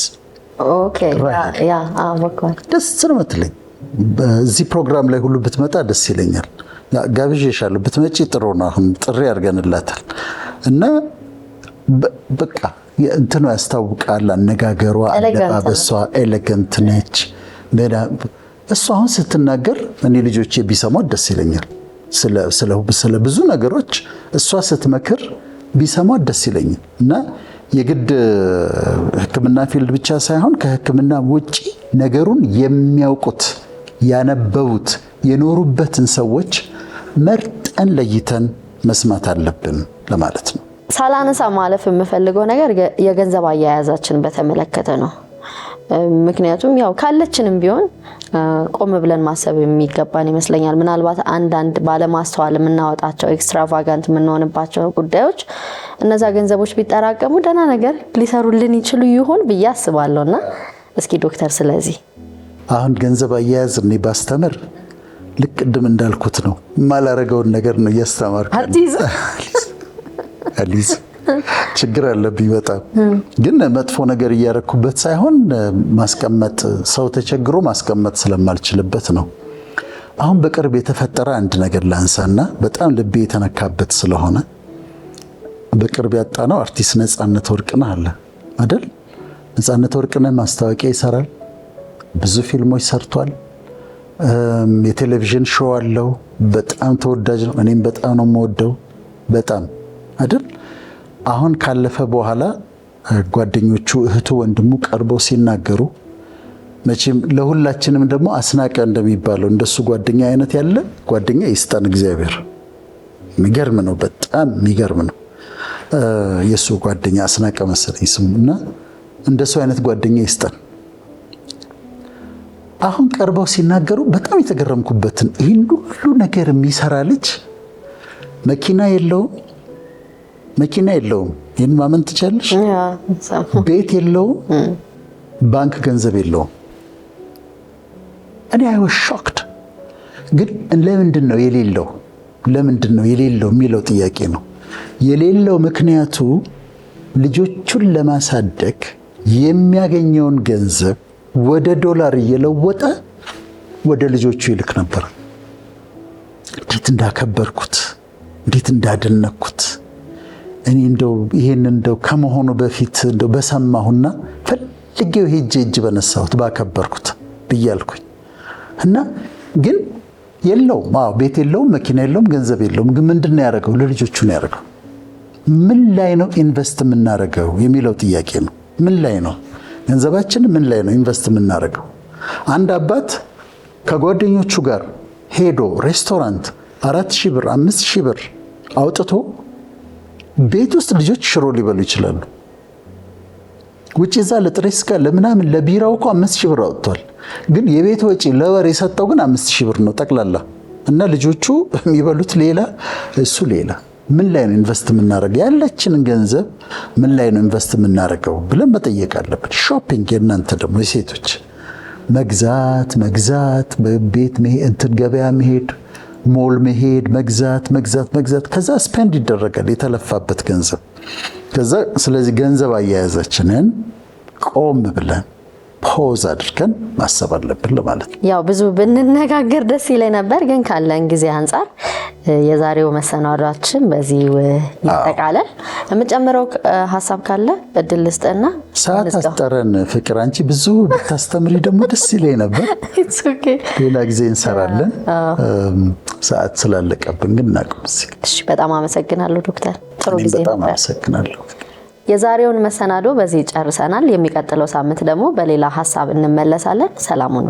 ደስ ነው የምትለኝ። በዚህ ፕሮግራም ላይ ሁሉ ብትመጣ ደስ ይለኛል። ጋብዤሻለሁ፣ ብትመጪ ጥሩ ነው። አሁን ጥሪ አድርገንላታል እና በቃ እንትኑ ያስታውቃል። አነጋገሯ፣ አለባበሷ ኤሌገንት ነች። እሷ አሁን ስትናገር እኔ ልጆቼ ቢሰሟት ደስ ይለኛል። ስለ ብዙ ነገሮች እሷ ስትመክር ቢሰሟት ደስ ይለኛል እና የግድ ሕክምና ፊልድ ብቻ ሳይሆን ከሕክምና ውጪ ነገሩን የሚያውቁት ያነበቡት የኖሩበትን ሰዎች መርጠን ለይተን መስማት አለብን ለማለት ነው። ሳላነሳ ማለፍ የምፈልገው ነገር የገንዘብ አያያዛችን በተመለከተ ነው። ምክንያቱም ያው ካለችንም ቢሆን ቆም ብለን ማሰብ የሚገባን ይመስለኛል። ምናልባት አንዳንድ ባለማስተዋል የምናወጣቸው ኤክስትራቫጋንት የምንሆንባቸው ጉዳዮች እነዛ ገንዘቦች ቢጠራቀሙ ደህና ነገር ሊሰሩልን ይችሉ ይሆን ብዬ አስባለሁና እስኪ ዶክተር ስለዚህ አሁን ገንዘብ አያያዝ እኔ ባስተምር ልክ ቅድም እንዳልኩት ነው፣ የማላረገውን ነገር ነው እያስተማርኩ አሊዝ ችግር አለብኝ በጣም ግን መጥፎ ነገር እያረኩበት ሳይሆን ማስቀመጥ ሰው ተቸግሮ ማስቀመጥ ስለማልችልበት ነው። አሁን በቅርብ የተፈጠረ አንድ ነገር ላንሳና በጣም ልቤ የተነካበት ስለሆነ በቅርብ ያጣነው አርቲስት ነፃነት ወርቅነህ አለ አይደል? ነፃነት ወርቅነህ ማስታወቂያ ይሰራል፣ ብዙ ፊልሞች ሰርቷል፣ የቴሌቪዥን ሾው አለው፣ በጣም ተወዳጅ ነው። እኔም በጣም ነው የምወደው በጣም አይደል? አሁን ካለፈ በኋላ ጓደኞቹ እህቱ ወንድሙ ቀርበው ሲናገሩ መቼም ለሁላችንም ደግሞ አስናቀ እንደሚባለው እንደሱ ጓደኛ አይነት ያለ ጓደኛ ይስጠን እግዚአብሔር። የሚገርም ነው፣ በጣም የሚገርም ነው። የሱ ጓደኛ አስናቀ መሰለኝ ስሙና እንደሱ አይነት ጓደኛ ይስጠን። አሁን ቀርበው ሲናገሩ በጣም የተገረምኩበትን ይህን ሁሉ ነገር የሚሰራ ልጅ መኪና የለውም፣ ይህን ማመን ትችላለሽ? ቤት የለውም፣ ባንክ ገንዘብ የለውም። እኔ አይ ዋዝ ሾክድ። ግን ለምንድን ነው የሌለው? የሚለው ጥያቄ ነው። የሌለው ምክንያቱ ልጆቹን ለማሳደግ የሚያገኘውን ገንዘብ ወደ ዶላር እየለወጠ ወደ ልጆቹ ይልክ ነበር። እንዴት እንዴት እንዳከበርኩት እንዴት እንዳደነኩት እኔ እንደው ከመሆኑ በፊት በሰማሁና ፈልጌው ሄጄ እጅ በነሳሁት ባከበርኩት ብያልኩኝ እና ግን የለውም ቤት የለውም መኪና የለውም ገንዘብ የለውም ግን ምንድነው ያደረገው ለልጆቹ ነው ያደረገው ምን ላይ ነው ኢንቨስት የምናደርገው የሚለው ጥያቄ ነው ምን ላይ ነው ገንዘባችን ምን ላይ ነው ኢንቨስት የምናደርገው አንድ አባት ከጓደኞቹ ጋር ሄዶ ሬስቶራንት 4000 ብር 5000 ብር አውጥቶ ቤት ውስጥ ልጆች ሽሮ ሊበሉ ይችላሉ ውጪ እዛ ለጥሬ ስጋ ለምናምን ለቢራው እኮ 5000 ብር አውጥቷል ግን የቤት ወጪ ለወር የሰጠው ግን 5000 ብር ነው ጠቅላላ እና ልጆቹ የሚበሉት ሌላ እሱ ሌላ ምን ላይ ነው ኢንቨስት የምናደርገው ያለችንን ገንዘብ ምን ላይ ነው ኢንቨስት የምናደርገው ብለን መጠየቅ አለብን ሾፒንግ የእናንተ ደግሞ የሴቶች መግዛት በቤት መሄድ ገበያ መሄድ ሞል መሄድ መግዛት ከዛ ስፔንድ ይደረጋል የተለፋበት ገንዘብ ከዛ ስለዚህ ገንዘብ አያያዛችንን ቆም ብለን ፖዝ አድርገን ማሰብ አለብን ለማለት ነው። ያው ብዙ ብንነጋገር ደስ ይለኝ ነበር ግን ካለን ጊዜ አንፃር የዛሬው መሰናዷችን በዚህ ይጠቃላል። የምጨምረው ሀሳብ ካለ እድል ልስጥና ሰዓት አስጠረን ፍቅር አንቺ ብዙ ብታስተምሪ ደግሞ ደስ ይለኝ ነበር። ሌላ ጊዜ እንሰራለን ሰዓት ስላለቀብን ግን እናቅምስ። እሺ በጣም አመሰግናለሁ ዶክተር ጥሩ ጊዜ በጣም አመሰግናለሁ። የዛሬውን መሰናዶ በዚህ ጨርሰናል። የሚቀጥለው ሳምንት ደግሞ በሌላ ሀሳብ እንመለሳለን። ሰላም ሁኑ።